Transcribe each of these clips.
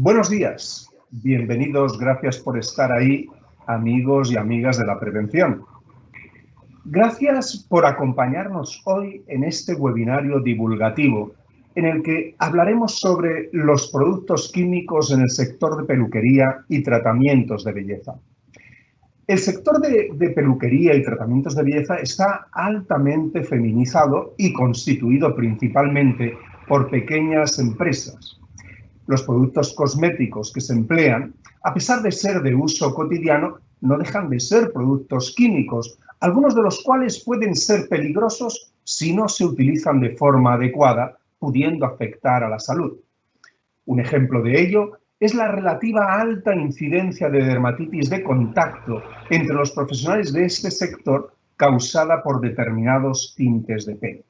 Buenos días, bienvenidos, gracias por estar ahí, amigos y amigas de la prevención. Gracias por acompañarnos hoy en este webinario divulgativo en el que hablaremos sobre los productos químicos en el sector de peluquería y tratamientos de belleza. El sector de peluquería y tratamientos de belleza está altamente feminizado y constituido principalmente por pequeñas empresas. Los productos cosméticos que se emplean, a pesar de ser de uso cotidiano, no dejan de ser productos químicos, algunos de los cuales pueden ser peligrosos si no se utilizan de forma adecuada, pudiendo afectar a la salud. Un ejemplo de ello es la relativa alta incidencia de dermatitis de contacto entre los profesionales de este sector causada por determinados tintes de pelo.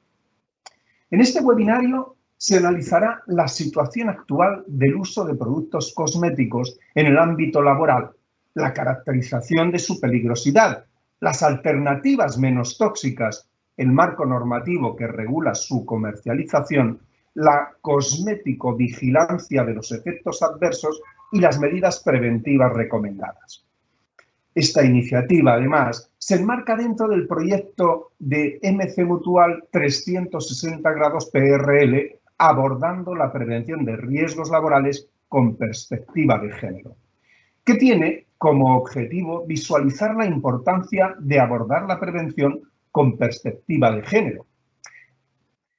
En este webinario se analizará la situación actual del uso de productos cosméticos en el ámbito laboral, la caracterización de su peligrosidad, las alternativas menos tóxicas, el marco normativo que regula su comercialización, la cosmético-vigilancia de los efectos adversos y las medidas preventivas recomendadas. Esta iniciativa, además, se enmarca dentro del proyecto de MC Mutual 360 grados PRL, abordando la prevención de riesgos laborales con perspectiva de género, que tiene como objetivo visualizar la importancia de abordar la prevención con perspectiva de género.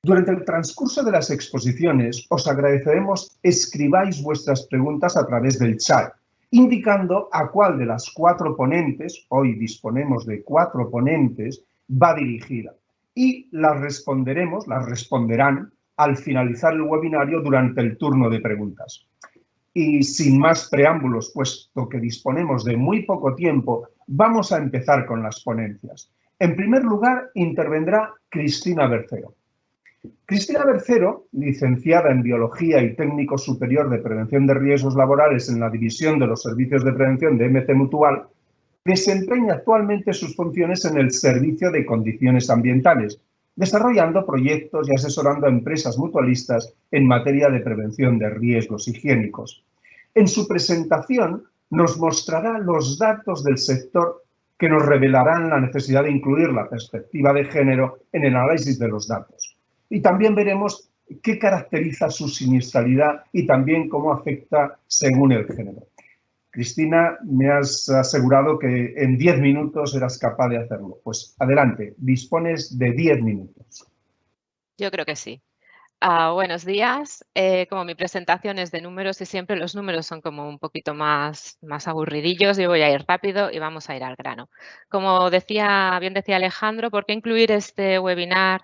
Durante el transcurso de las exposiciones, os agradeceremos escribáis vuestras preguntas a través del chat, indicando a cuál de las 4 ponentes, hoy disponemos de 4 ponentes, va dirigida. Y las responderán al finalizar el webinario durante el turno de preguntas. Y sin más preámbulos, puesto que disponemos de muy poco tiempo, vamos a empezar con las ponencias. En primer lugar, intervendrá Cristina Bercero. Cristina Bercero, licenciada en Biología y técnico superior de Prevención de Riesgos Laborales en la División de los Servicios de Prevención de MC Mutual, desempeña actualmente sus funciones en el Servicio de Condiciones Ambientales, desarrollando proyectos y asesorando a empresas mutualistas en materia de prevención de riesgos higiénicos. En su presentación nos mostrará los datos del sector que nos revelarán la necesidad de incluir la perspectiva de género en el análisis de los datos. Y también veremos qué caracteriza su siniestralidad y también cómo afecta según el género. Cristina, me has asegurado que en 10 minutos eras capaz de hacerlo. Pues adelante, dispones de 10 minutos. Yo creo que sí. Buenos días. Como mi presentación es de números y siempre los números son como un poquito más aburridillos, yo voy a ir rápido y vamos a ir al grano. Como bien decía Alejandro, ¿por qué incluir este webinar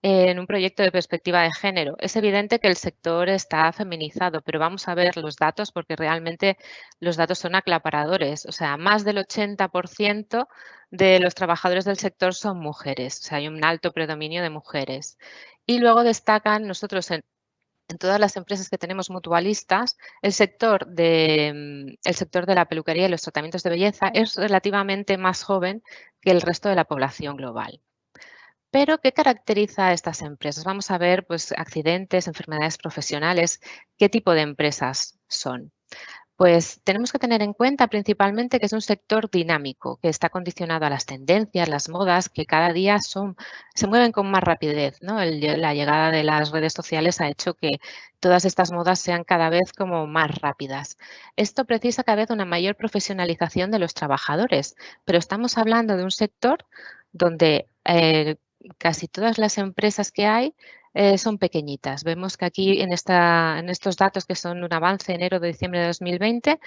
en un proyecto de perspectiva de género? Es evidente que el sector está feminizado, pero vamos a ver los datos porque realmente los datos son aclaparadores. O sea, más del 80% de los trabajadores del sector son mujeres. O sea, hay un alto predominio de mujeres. Y luego destacan nosotros en todas las empresas que tenemos mutualistas, el sector de la peluquería y los tratamientos de belleza es relativamente más joven que el resto de la población global. Pero, ¿qué caracteriza a estas empresas? Vamos a ver pues, accidentes, enfermedades profesionales, qué tipo de empresas son. Pues tenemos que tener en cuenta principalmente que es un sector dinámico, que está condicionado a las tendencias, las modas, que cada día se mueven con más rapidez, ¿no? La llegada de las redes sociales ha hecho que todas estas modas sean cada vez como más rápidas. Esto precisa cada vez una mayor profesionalización de los trabajadores, pero estamos hablando de un sector donde casi todas las empresas que hay son pequeñitas. Vemos que aquí en estos datos, que son un avance enero de diciembre de 2020,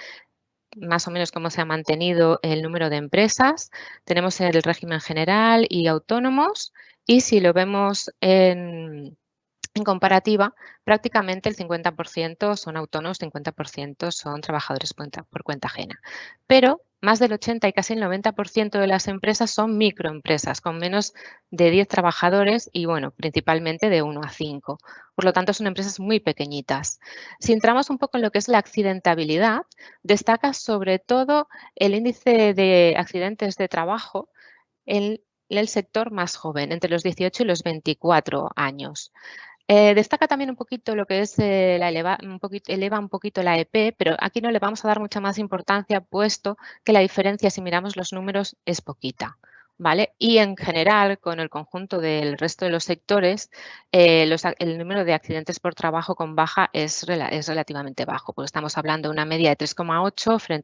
más o menos cómo se ha mantenido el número de empresas. Tenemos el régimen general y autónomos, y si lo vemos en comparativa, prácticamente el 50% son autónomos, 50% son trabajadores por cuenta ajena. Pero más del 80 y casi el 90% de las empresas son microempresas con menos de 10 trabajadores y, bueno, principalmente de 1 a 5. Por lo tanto, son empresas muy pequeñitas. Si entramos un poco en lo que es la accidentabilidad, destaca sobre todo el índice de accidentes de trabajo en el sector más joven, entre los 18 y los 24 años. Destaca también un poquito lo que es eleva un poquito la EP, pero aquí no le vamos a dar mucha más importancia, puesto que la diferencia, si miramos los números, es poquita, ¿vale? Y en general, con el conjunto del resto de los sectores, el número de accidentes por trabajo con baja es relativamente bajo, porque estamos hablando de una media de 3,8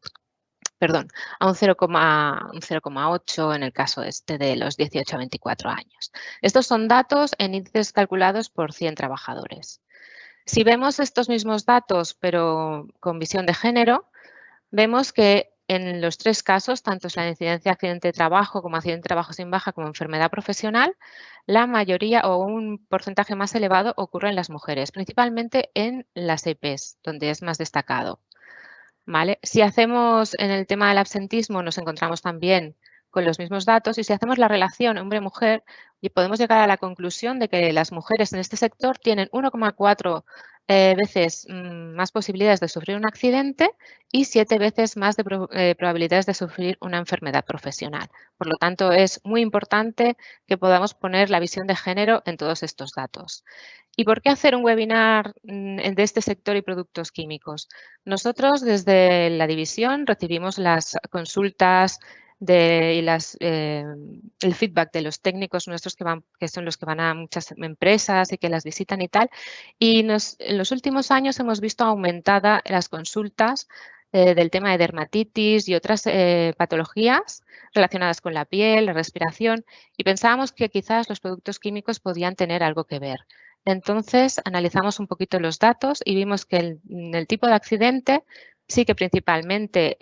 a un 0,8 en el caso de los 18 a 24 años. Estos son datos en índices calculados por 100 trabajadores. Si vemos estos mismos datos, pero con visión de género, vemos que en los tres casos, tanto es la incidencia de accidente de trabajo como accidente de trabajo sin baja como enfermedad profesional, la mayoría o un porcentaje más elevado ocurre en las mujeres, principalmente en las EPs, donde es más destacado. ¿Vale? Si hacemos en el tema del absentismo, nos encontramos también con los mismos datos y si hacemos la relación hombre-mujer, podemos llegar a la conclusión de que las mujeres en este sector tienen 1,4 veces más posibilidades de sufrir un accidente y 7 veces más de probabilidades de sufrir una enfermedad profesional. Por lo tanto, es muy importante que podamos poner la visión de género en todos estos datos. ¿Y por qué hacer un webinar de este sector y productos químicos? Nosotros desde la división recibimos las consultas y el feedback de los técnicos nuestros que son los que van a muchas empresas y que las visitan y tal. Y en los últimos años hemos visto aumentadas las consultas del tema de dermatitis y otras patologías relacionadas con la piel, la respiración, y pensábamos que quizás los productos químicos podían tener algo que ver. Entonces, analizamos un poquito los datos y vimos que el tipo de accidente sí que principalmente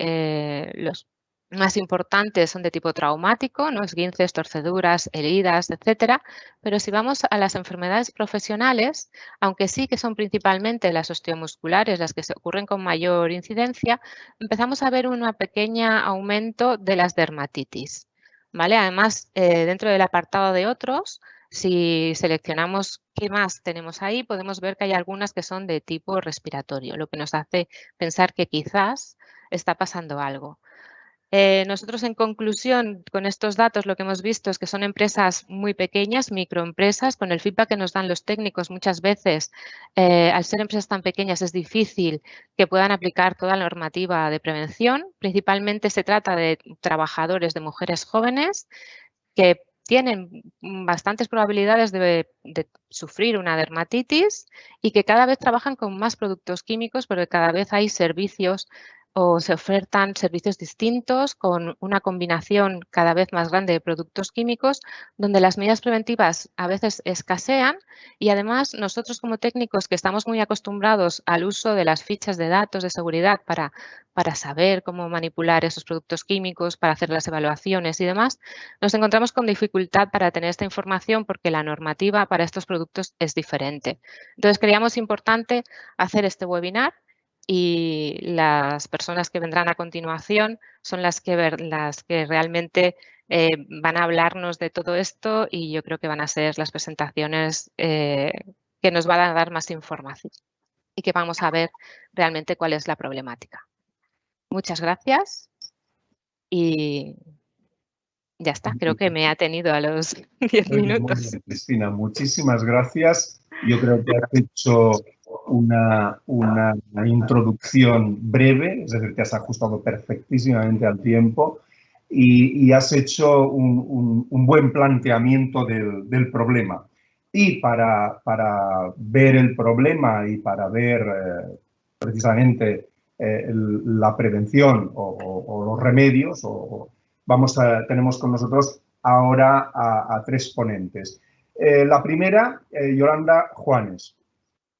los más importantes son de tipo traumático, ¿no? Esguinces, torceduras, heridas, etcétera. Pero si vamos a las enfermedades profesionales, aunque sí que son principalmente las osteomusculares las que se ocurren con mayor incidencia, empezamos a ver un pequeño aumento de las dermatitis, ¿vale? Además, dentro del apartado de otros, si seleccionamos qué más tenemos ahí, podemos ver que hay algunas que son de tipo respiratorio, lo que nos hace pensar que quizás está pasando algo. Nosotros, en conclusión, con estos datos lo que hemos visto es que son empresas muy pequeñas, microempresas, con el feedback que nos dan los técnicos muchas veces, al ser empresas tan pequeñas es difícil que puedan aplicar toda la normativa de prevención. Principalmente se trata de trabajadores, de mujeres jóvenes que tienen bastantes probabilidades de sufrir una dermatitis y que cada vez trabajan con más productos químicos porque cada vez hay servicios o se ofertan servicios distintos con una combinación cada vez más grande de productos químicos donde las medidas preventivas a veces escasean y además nosotros como técnicos que estamos muy acostumbrados al uso de las fichas de datos de seguridad para saber cómo manipular esos productos químicos, para hacer las evaluaciones y demás, nos encontramos con dificultad para tener esta información porque la normativa para estos productos es diferente. Entonces, creíamos importante hacer este webinar y las personas que vendrán a continuación son las que realmente van a hablarnos de todo esto y yo creo que van a ser las presentaciones que nos van a dar más información y que vamos a ver realmente cuál es la problemática. Muchas gracias y ya está. Creo que me ha tenido a los 10 minutos. Muy bien, Cristina, muchísimas gracias. Yo creo que has hecho una introducción breve, es decir, te has ajustado perfectísimamente al tiempo y has hecho un buen planteamiento del problema. Y para ver el problema y para ver precisamente la prevención o los remedios, tenemos con nosotros ahora a tres ponentes. La primera, Yolanda Juanes.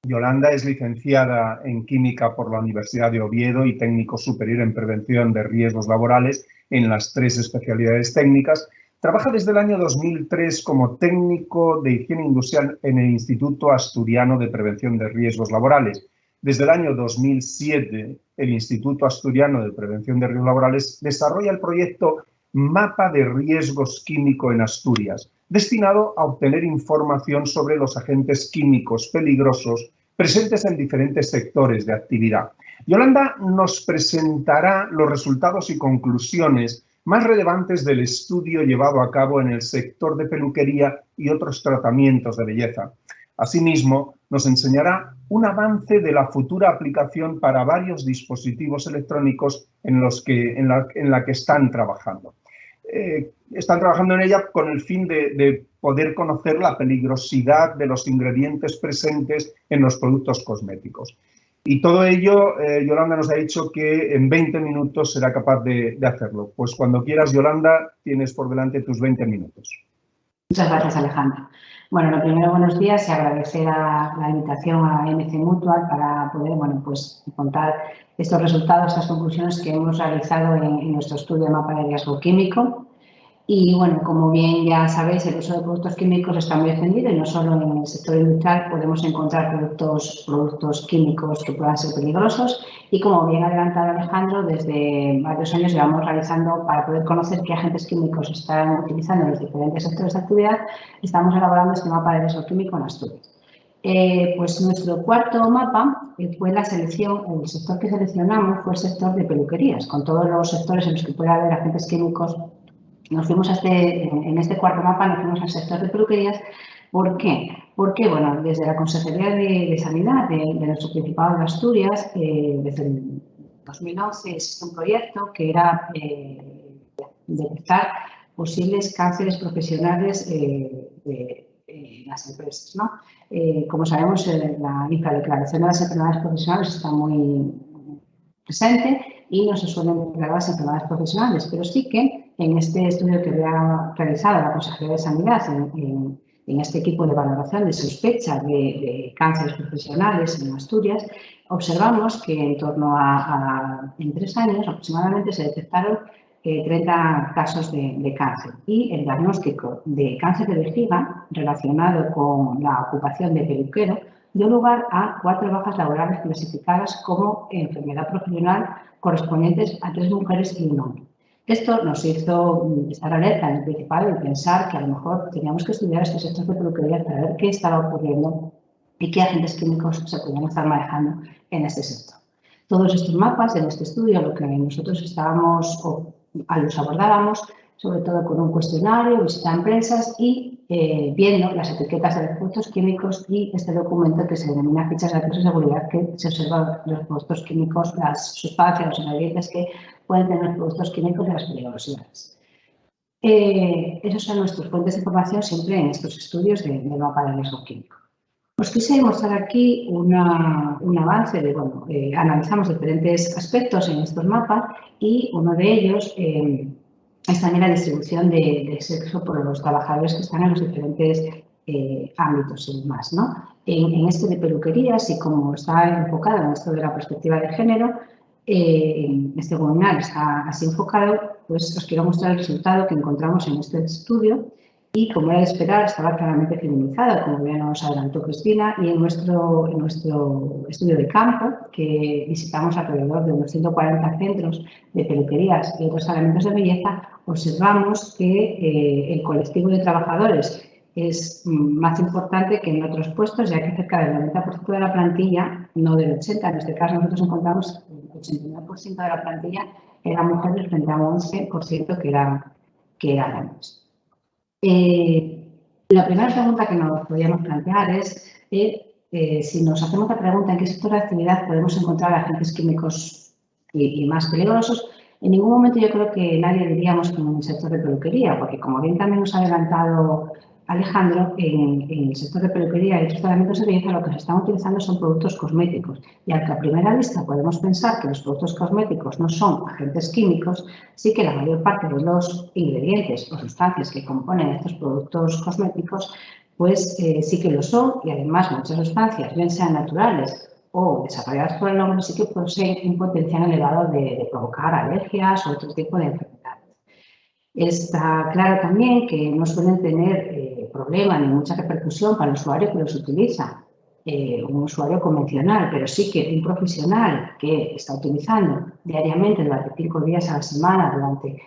Yolanda es licenciada en Química por la Universidad de Oviedo y técnico superior en Prevención de Riesgos Laborales en las 3 especialidades técnicas. Trabaja desde el año 2003 como técnico de higiene industrial en el Instituto Asturiano de Prevención de Riesgos Laborales. Desde el año 2007, el Instituto Asturiano de Prevención de Riesgos Laborales desarrolla el proyecto Mapa de Riesgos Químico en Asturias, destinado a obtener información sobre los agentes químicos peligrosos presentes en diferentes sectores de actividad. Yolanda nos presentará los resultados y conclusiones más relevantes del estudio llevado a cabo en el sector de peluquería y otros tratamientos de belleza. Asimismo, nos enseñará un avance de la futura aplicación para varios dispositivos electrónicos en la que están trabajando. Están trabajando en ella con el fin de poder conocer la peligrosidad de los ingredientes presentes en los productos cosméticos. Y todo ello, Yolanda nos ha dicho que en 20 minutos será capaz de hacerlo. Pues cuando quieras, Yolanda, tienes por delante tus 20 minutos. Muchas gracias, Alejandro. Bueno, lo primero, buenos días y agradecer la invitación a MC Mutual para poder, pues, contar estos resultados, estas conclusiones que hemos realizado en nuestro estudio de mapa de riesgo químico. Y, bueno, como bien ya sabéis, el uso de productos químicos está muy extendido y no solo en el sector industrial podemos encontrar productos químicos que puedan ser peligrosos. Y, como bien ha adelantado Alejandro, desde varios años llevamos realizando, para poder conocer qué agentes químicos se están utilizando en los diferentes sectores de actividad, estamos elaborando este mapa de riesgo químico en Asturias. Pues nuestro cuarto mapa fue la selección, el sector que seleccionamos fue el sector de peluquerías, con todos los sectores en los que puede haber agentes químicos. Nos fuimos en este cuarto mapa, nos fuimos al sector de peluquerías. ¿Por qué? Porque, bueno, desde la Consejería de Sanidad de nuestro Principado de Asturias, desde el 2011 existe un proyecto que era detectar posibles cánceres profesionales en las empresas, ¿no? Como sabemos, la infradeclaración de las enfermedades profesionales está muy presente y no se suelen declarar las enfermedades profesionales, pero sí que en este estudio que había realizado la Consejería de Sanidad, en este equipo de valoración de sospecha de cánceres profesionales en Asturias, observamos que en torno en 3 años aproximadamente se detectaron 30 casos de cáncer y el diagnóstico de cáncer de vejiga relacionado con la ocupación de peluquero dio lugar a 4 bajas laborales clasificadas como enfermedad profesional correspondientes a 3 mujeres y 1 hombre. Esto nos hizo estar alerta en el Principado y pensar que a lo mejor teníamos que estudiar este sector de peluquería para ver qué estaba ocurriendo y qué agentes químicos se podían estar manejando en este sector. Todos estos mapas en este estudio, lo que nosotros los abordábamos, sobre todo con un cuestionario, visita a empresas y viendo las etiquetas de los productos químicos y este documento que se denomina fichas de acceso de seguridad, que se observa los productos químicos, las sustancias, los ingredientes que pueden tener los productos químicos y las peligrosidades. Esas son nuestras fuentes de información siempre en estos estudios del mapa de riesgo químico. Os quise mostrar aquí un avance de, analizamos diferentes aspectos en estos mapas y uno de ellos es también la distribución de sexo por los trabajadores que están en los diferentes ámbitos y demás, ¿no? En este de peluquerías y como está enfocado en esto de la perspectiva de género, este webinar está así enfocado, pues os quiero mostrar el resultado que encontramos en este estudio y, como era de esperar, estaba claramente feminizado, como ya nos adelantó Cristina, y en nuestro estudio de campo, que visitamos alrededor de unos 140 centros de peluquerías y otros elementos de belleza, observamos que el colectivo de trabajadores es más importante que en otros puestos, ya que cerca del 90% de la plantilla, no del 80%, en este caso nosotros encontramos el 89% de la plantilla eran mujeres frente a un 11% que eran hombres. La primera pregunta que nos podríamos plantear es si nos hacemos la pregunta en qué sector de actividad podemos encontrar agentes químicos y más peligrosos, en ningún momento yo creo que nadie diríamos que en el sector de peluquería, porque como bien también nos ha adelantado Alejandro, en el sector de peluquería y otros tratamientos de belleza lo que se están utilizando son productos cosméticos. Y aunque a primera vista podemos pensar que los productos cosméticos no son agentes químicos, sí que la mayor parte de los ingredientes o sustancias que componen estos productos cosméticos, pues sí que lo son y además muchas sustancias, bien sean naturales o desarrolladas por el hombre, sí que poseen un potencial elevado de provocar alergias o otro tipo de enfermedades. Está claro también que no suelen tener problema ni mucha repercusión para el usuario que los utiliza, un usuario convencional, pero sí que un profesional que está utilizando diariamente durante 5 días a la semana, durante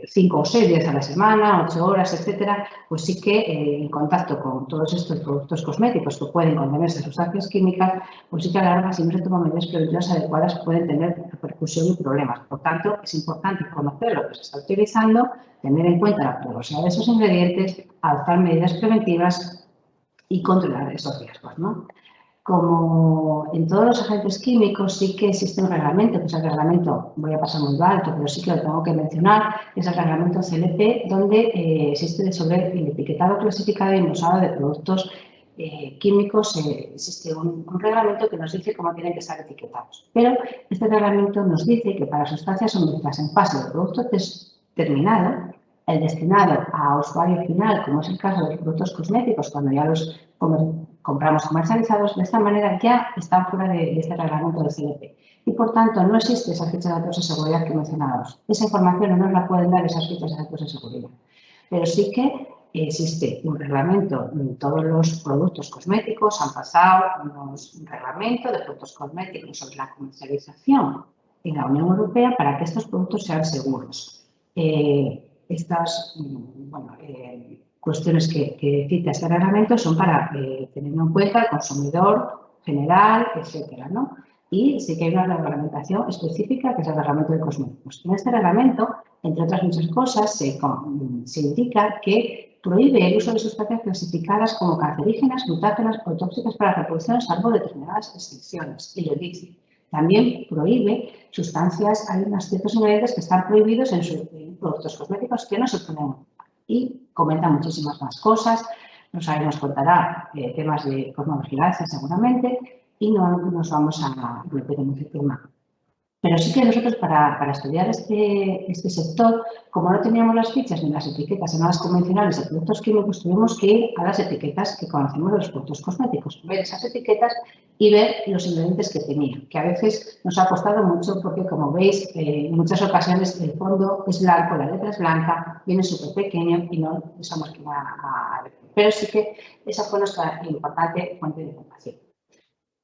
5 o 6 días a la semana, 8 horas, etcétera, pues sí que en contacto con todos estos productos cosméticos que pueden contener estas sustancias químicas, pues sí que a la larga, si no se toman medidas preventivas adecuadas, pueden tener repercusión y problemas. Por tanto, es importante conocer lo que se está utilizando, tener en cuenta la peligrosidad de esos ingredientes, adoptar medidas preventivas y controlar esos riesgos, ¿no? Como en todos los agentes químicos sí que existe un reglamento, que es el reglamento, voy a pasar muy alto, pero sí que lo tengo que mencionar, es el reglamento CLP, donde existe sobre el etiquetado clasificado y envasado de productos químicos, existe un reglamento que nos dice cómo tienen que estar etiquetados. Pero este reglamento nos dice que para sustancias o mezclas en fase de producto terminado, el destinado a usuario final, como es el caso de los productos cosméticos, cuando ya los compramos comercializados, de esta manera ya están fuera de este reglamento del CLP. Y, por tanto, no existe esa ficha de datos de seguridad que mencionábamos. Esa información no nos la pueden dar esas fichas de datos de seguridad. Pero sí que existe un reglamento. Todos los productos cosméticos han pasado un reglamento de productos cosméticos sobre la comercialización en la Unión Europea para que estos productos sean seguros. Estas cuestiones que cita este reglamento son para tener en cuenta el consumidor general, etcétera, ¿no? Y sí que hay una reglamentación específica que es el reglamento de cosméticos. En este reglamento, entre otras muchas cosas, se indica que prohíbe el uso de sustancias clasificadas como cancerígenas, mutágenas o tóxicas para la reproducción, salvo determinadas excepciones. Y lo dice. También prohíbe sustancias, hay unos ciertos ingredientes que están prohibidos en sus productos cosméticos que no se ponen. Y comenta muchísimas más cosas. Nos contará temas de cosmovigilancia seguramente y no nos vamos a meter en ese tema. Pero sí que nosotros para estudiar este sector, como no teníamos las fichas ni las etiquetas en las convencionales de productos químicos, tuvimos que ir a las etiquetas que conocemos de los productos cosméticos, ver esas etiquetas y ver los ingredientes que tenían, que a veces nos ha costado mucho porque, como veis, en muchas ocasiones el fondo es blanco, la letra es blanca, viene súper pequeño y no pensamos que va a ver. Pero sí que esa fue nuestra importante fuente de información.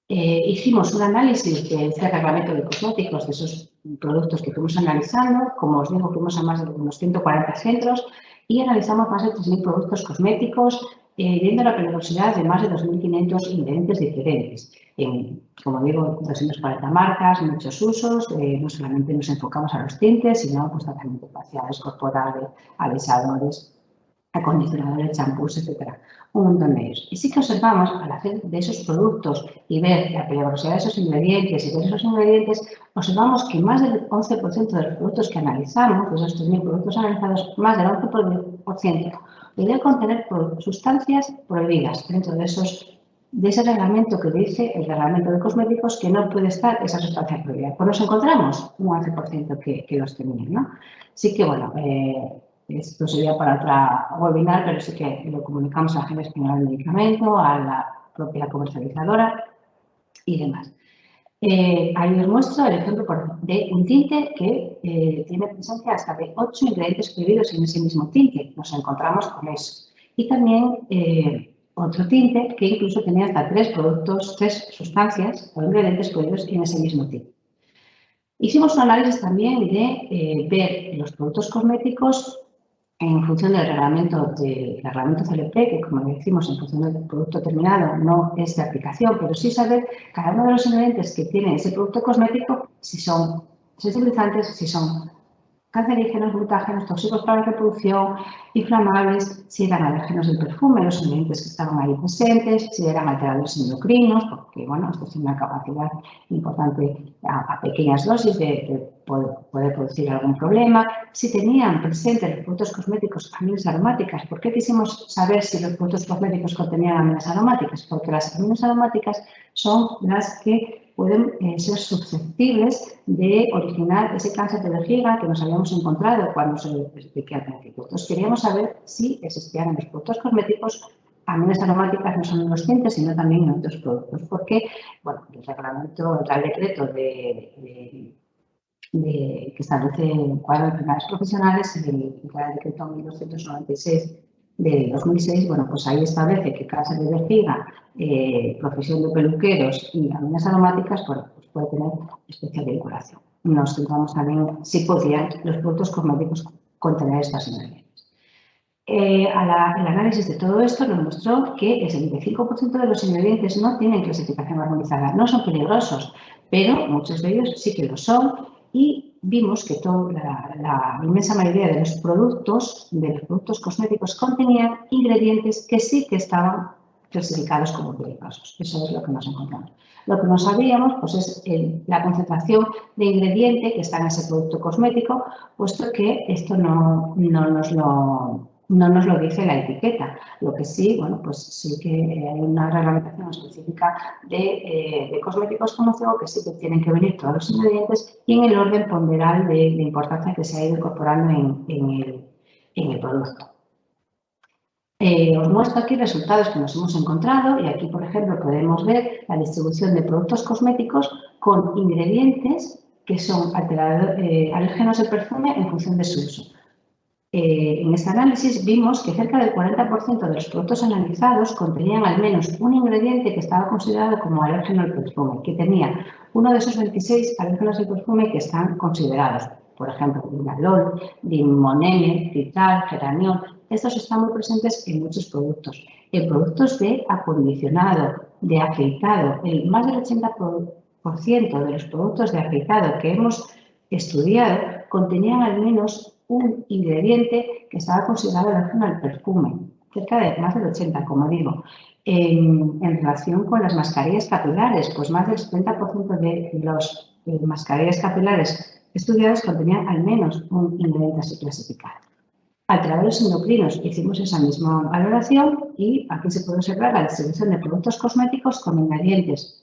Hicimos un análisis de este reglamento de cosméticos, de esos productos que fuimos analizando. Como os digo, fuimos a más de unos 140 centros y analizamos más de 3.000 productos cosméticos, viendo la peligrosidad de más de 2.500 ingredientes diferentes. Como digo, 240 marcas, muchos usos, no solamente nos enfocamos a los tintes, sino pues, tratamientos faciales, corporales, alisadores, acondicionadores, champús, etcétera. Un montón de ellos. Y sí que observamos, al hacer de esos productos y ver la peligrosidad de esos ingredientes y ver esos ingredientes, observamos que más del 11% de los productos que analizamos, de esos 3.000 productos analizados, más del 11% podrían contener sustancias prohibidas dentro de ese reglamento que dice el reglamento de cosméticos que no puede estar esa sustancia prohibida. Pues nos encontramos un 11% que los tenían, ¿no? Sí que, bueno, esto sería para otra webinar, pero sí que lo comunicamos a la Agencia Española del Medicamento, a la propia comercializadora y demás. Ahí os muestro el ejemplo de un tinte que tiene presencia hasta de 8 ingredientes prohibidos en ese mismo tinte. Nos encontramos con eso. Y también otro tinte que incluso tenía hasta 3 sustancias o ingredientes prohibidos en ese mismo tinte. Hicimos un análisis también de ver los productos cosméticos en función del reglamento CLP, que como decimos, en función del producto terminado no es de aplicación, pero sí saber cada uno de los ingredientes que tiene ese producto cosmético, si son sensibilizantes, si son cancerígenos, mutágenos, tóxicos para la reproducción, inflamables, si eran alérgenos del perfume, los ingredientes que estaban ahí presentes, si eran alteradores endocrinos, porque bueno, esto tiene una capacidad importante a pequeñas dosis de poder producir algún problema, si tenían presentes los productos cosméticos aminas aromáticas. ¿Por qué quisimos saber si los productos cosméticos contenían aminas aromáticas? Porque las aminas aromáticas son las que pueden ser susceptibles de originar ese cáncer de vejiga que nos habíamos encontrado cuando se lo expliqué al principio. Entonces, queríamos saber si existían en los productos cosméticos aminas aromáticas, no solo en los tintes, sino también en otros productos. Porque, bueno, el reglamento, el decreto que establece el cuadro de enfermedades profesionales, el Real Decreto 1296 de 2006, bueno, pues ahí establece que cáncer de vejiga, profesión de peluqueros y aminas aromáticas, bueno, pues puede tener especial vinculación. Nos centramos también si podían los productos cosméticos contener estas ingredientes. El análisis de todo esto nos mostró que el 75% de los ingredientes no tienen clasificación armonizada, no son peligrosos, pero muchos de ellos sí que lo son y vimos que la inmensa mayoría de los productos cosméticos contenían ingredientes que sí que estaban clasificados como peligrosos. Eso es lo que nos encontramos. Lo que no sabíamos pues, es la concentración de ingrediente que está en ese producto cosmético, puesto que esto no nos lo dice la etiqueta. Lo que sí, bueno, pues sí que hay una reglamentación específica de cosméticos como fuego que sí que tienen que venir todos los ingredientes y en el orden ponderal de importancia que se ha ido incorporando en el producto. Os muestro aquí resultados que nos hemos encontrado y aquí, por ejemplo, podemos ver la distribución de productos cosméticos con ingredientes que son alérgenos del perfume en función de su uso. En este análisis vimos que cerca del 40% de los productos analizados contenían al menos un ingrediente que estaba considerado como alérgeno al perfume, que tenía uno de esos 26 alérgenos del perfume que están considerados. Por ejemplo, linalol, limonene, citral, geraniol. Estos están muy presentes en muchos productos. En productos de acondicionado, de afeitado, más del 80% de los productos de afeitado que hemos estudiado contenían al menos un ingrediente que estaba considerado alérgeno al perfume, cerca de más del 80%, como digo. En relación con las mascarillas capilares, pues más del 70% de las mascarillas capilares estudiadas contenían al menos un ingrediente así clasificado. Alteradores endocrinos, hicimos esa misma valoración y aquí se puede observar la distribución de productos cosméticos con ingredientes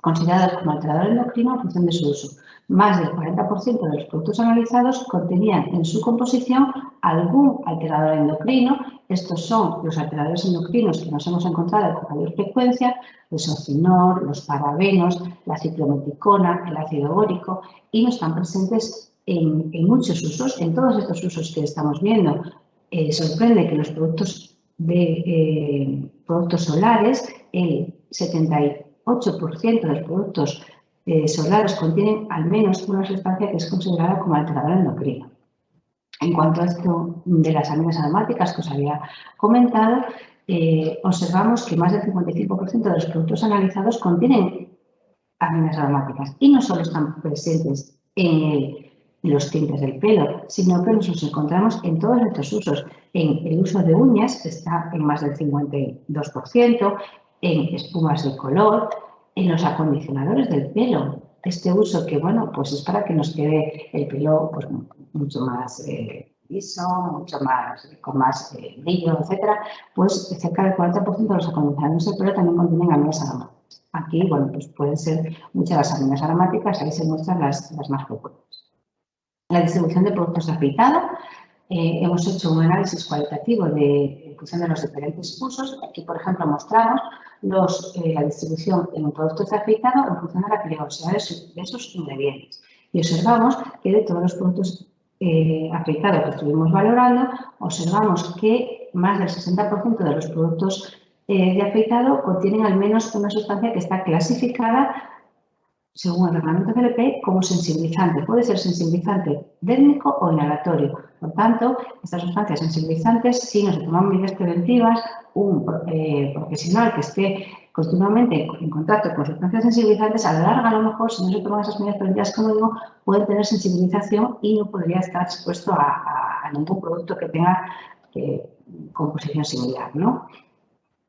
considerados como alterador endocrino en función de su uso. Más del 40% de los productos analizados contenían en su composición algún alterador endocrino. Estos son los alteradores endocrinos que nos hemos encontrado con mayor frecuencia, el socinor, los parabenos, la ciclometicona, el ácido bórico, y no están presentes en muchos usos, en todos estos usos que estamos viendo. Sorprende que los productos solares, el 78% de los productos solares contienen al menos una sustancia que es considerada como alterador endocrino. En cuanto a esto de las aminas aromáticas que os había comentado, observamos que más del 55% de los productos analizados contienen aminas aromáticas y no solo están presentes en los tintes del pelo, sino que nos encontramos en todos estos usos. En el uso de uñas está en más del 52%, en espumas de color, en los acondicionadores del pelo. Este uso que, bueno, pues es para que nos quede el pelo pues, mucho más liso, mucho más, con más brillo, etcétera, pues cerca del 40% de los acondicionadores del pelo también contienen aminas aromáticas. Aquí, bueno, pues pueden ser muchas las aminas aromáticas, ahí se muestran las más frecuentes. La distribución de productos de afeitado. Hemos hecho un análisis cualitativo en función de los diferentes usos. Aquí, por ejemplo, mostramos la distribución en productos de afeitado en función de la peligrosidad de esos ingredientes. Y observamos que de todos los productos afeitados que estuvimos valorando, observamos que más del 60% de los productos de afeitado contienen al menos una sustancia que está clasificada según el reglamento CLP, como sensibilizante. Puede ser sensibilizante dérmico o inhalatorio. Por tanto, estas sustancias sensibilizantes, si no se toman medidas preventivas, un profesional que esté continuamente en contacto con sustancias sensibilizantes, a la larga, a lo mejor, si no se toman esas medidas preventivas, como digo, puede tener sensibilización y no podría estar expuesto a ningún producto que tenga composición similar, ¿no?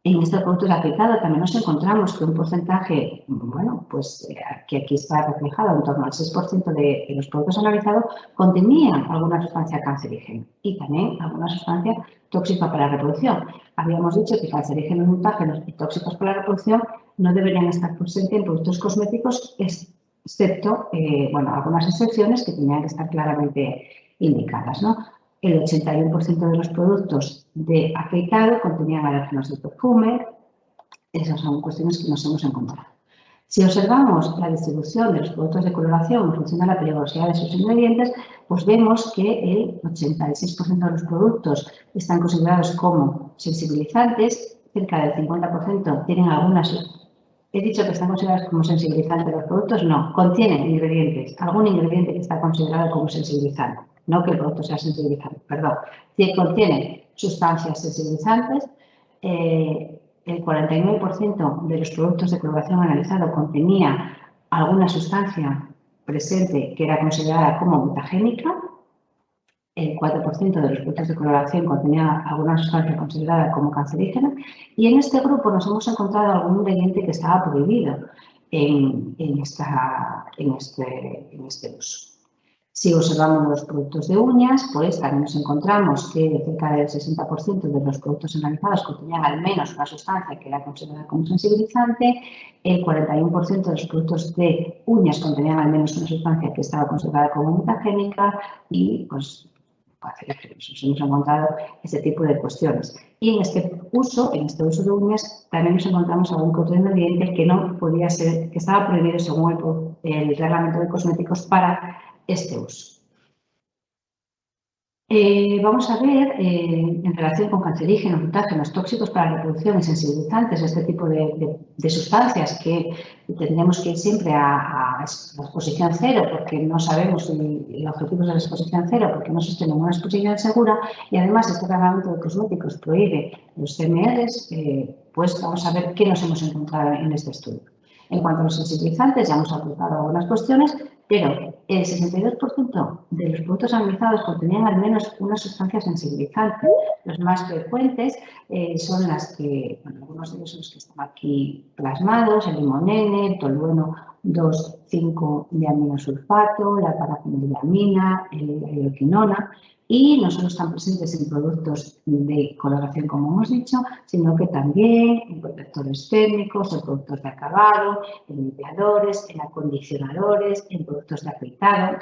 En estos productos de afeitado también nos encontramos que un porcentaje, bueno, pues que aquí está reflejado, en torno al 6% de los productos analizados, contenían alguna sustancia cancerígena y también alguna sustancia tóxica para la reproducción. Habíamos dicho que cancerígenos, mutágenos y tóxicos para la reproducción no deberían estar presentes en productos cosméticos, excepto, bueno, algunas excepciones que tenían que estar claramente indicadas, ¿no? El 81% de los productos de afeitado contenían alérgenos del perfume. Esas son cuestiones que nos hemos encontrado. Si observamos la distribución de los productos de coloración en función de la peligrosidad de sus ingredientes, pues vemos que el 86% de los productos están considerados como sensibilizantes, cerca del 50% tienen algunas. He dicho que están considerados como sensibilizantes los productos, no, contienen ingredientes, algún ingrediente que está considerado como sensibilizante. No que el producto sea sensibilizante, perdón. Si contiene sustancias sensibilizantes, el 49% de los productos de coloración analizado contenía alguna sustancia presente que era considerada como mutagénica. el 4% de los productos de coloración contenía alguna sustancia considerada como cancerígena, y en este grupo nos hemos encontrado algún ingrediente que estaba prohibido en este uso. Si observamos los productos de uñas, pues también nos encontramos que cerca del 60% de los productos analizados contenían al menos una sustancia que era considerada como sensibilizante, el 41% de los productos de uñas contenían al menos una sustancia que estaba considerada como mutagénica y, pues, nos hemos encontrado este tipo de cuestiones. Y en este uso de uñas, también nos encontramos algún otro ingrediente que no podía ser, que estaba prohibido según el reglamento de cosméticos para este uso. Vamos a ver, en relación con cancerígenos, mutágenos, tóxicos para la reproducción y sensibilizantes, este tipo de sustancias que tendremos que ir siempre a la exposición cero, porque no sabemos el objetivo de la exposición cero, porque no existe ninguna exposición segura, y además este reglamento de cosméticos prohíbe los CMRs, pues vamos a ver qué nos hemos encontrado en este estudio. En cuanto a los sensibilizantes, ya hemos apuntado algunas cuestiones, pero el 62% de los productos analizados contenían al menos una sustancia sensibilizante. Los más frecuentes son las que, bueno, algunos de ellos son los que están aquí plasmados, el limonene, el tolueno 2,5-diaminosulfato, la parafenilamina, la hidroquinona, y no solo están presentes en productos de coloración, como hemos dicho, sino que también en protectores térmicos, en productos de acabado, en limpiadores, en acondicionadores, en productos de afeitado.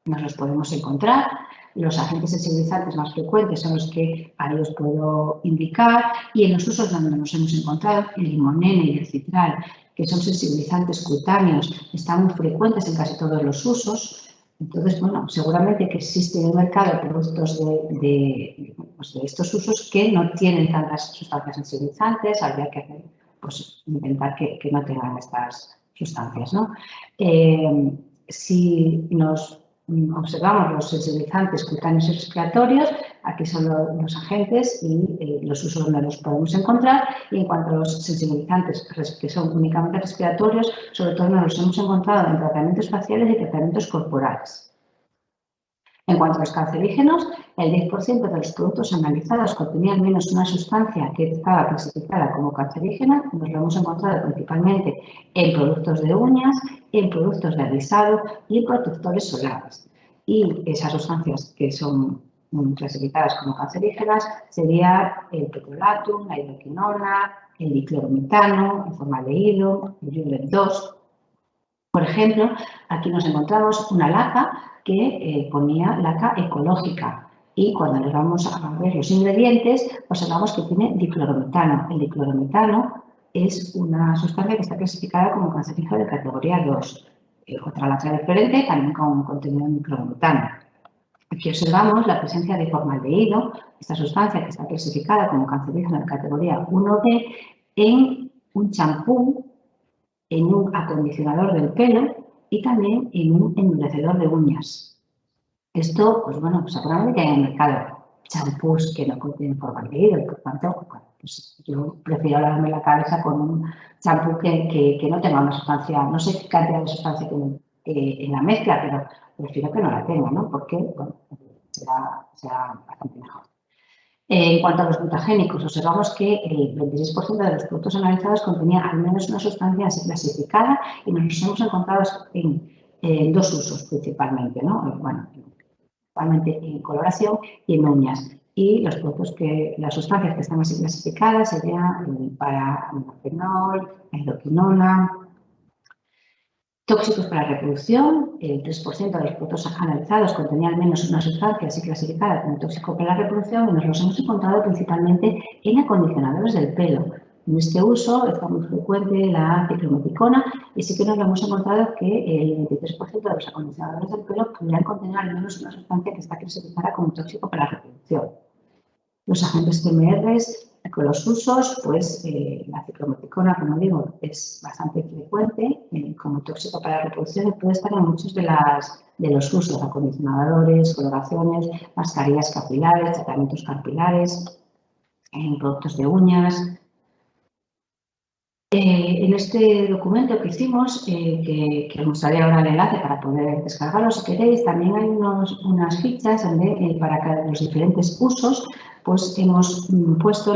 Nos los podemos encontrar. Los agentes sensibilizantes más frecuentes son los que ahí os puedo indicar, y en los usos donde nos hemos encontrado, el limonene y el citral, que son sensibilizantes cutáneos, están muy frecuentes en casi todos los usos. Entonces, bueno, seguramente que existe en el mercado productos de estos usos que no tienen tantas sustancias sensibilizantes. Habría que hacer, pues, intentar que no tengan estas sustancias, ¿no? Si nos observamos los sensibilizantes cutáneos y respiratorios, aquí son los agentes y los usos donde los podemos encontrar. Y en cuanto a los sensibilizantes que son únicamente respiratorios, sobre todo nos los hemos encontrado en tratamientos faciales y tratamientos corporales. En cuanto a los cancerígenos, el 10% de los productos analizados contenían al menos una sustancia que estaba clasificada como cancerígena. Nos lo hemos encontrado principalmente en productos de uñas, en productos de alisado y en protectores solares. Y esas sustancias que son clasificadas como cancerígenas sería el petrolatum, la hidroquinona, el diclorometano, el formaldehído, el Uret 2. Por ejemplo, aquí nos encontramos una laca que ponía laca ecológica, y cuando le vamos a ver los ingredientes observamos que tiene diclorometano. El diclorometano es una sustancia que está clasificada como cancerígeno de categoría 2. Otra laca diferente también con contenido de diclorometano. Aquí observamos la presencia de formaldehído, esta sustancia que está clasificada como cancerígeno de categoría 1B, en un champú, en un acondicionador del pelo y también en un endurecedor de uñas. Esto, pues bueno, seguramente hay en el mercado champús que no contienen formaldehído, por tanto, bueno, pues yo prefiero lavarme la cabeza con un champú que no tenga una sustancia, no sé qué cantidad de sustancia tiene en la mezcla, pero prefiero que no la tenga, ¿no? Porque, bueno, será bastante mejor. En cuanto a los mutagénicos, observamos que el 26% de los productos analizados contenía al menos una sustancia así clasificada, y nos hemos encontrado en dos usos principalmente, ¿no? Bueno, principalmente en coloración y en uñas. Y las sustancias que están así clasificadas serían el parafenol, la hidroquinona. Tóxicos para la reproducción, el 3% de los productos analizados contenía al menos una sustancia así clasificada como tóxico para la reproducción, y nos los hemos encontrado principalmente en acondicionadores del pelo. En este uso está muy frecuente la ciclometicona, y sí que nos lo hemos encontrado que el 23% de los acondicionadores del pelo podrían contener al menos una sustancia que está clasificada como tóxico para la reproducción. Los agentes CMRs, con los usos, pues la ciclometicona, como digo, es bastante frecuente como tóxico para la reproducción, y puede estar en muchos de los usos: acondicionadores, coloraciones, mascarillas capilares, tratamientos capilares, en productos de uñas. En este documento que hicimos, que os mostraré ahora el enlace para poder descargarlo si queréis, también hay unas fichas donde para cada de los diferentes usos pues hemos puesto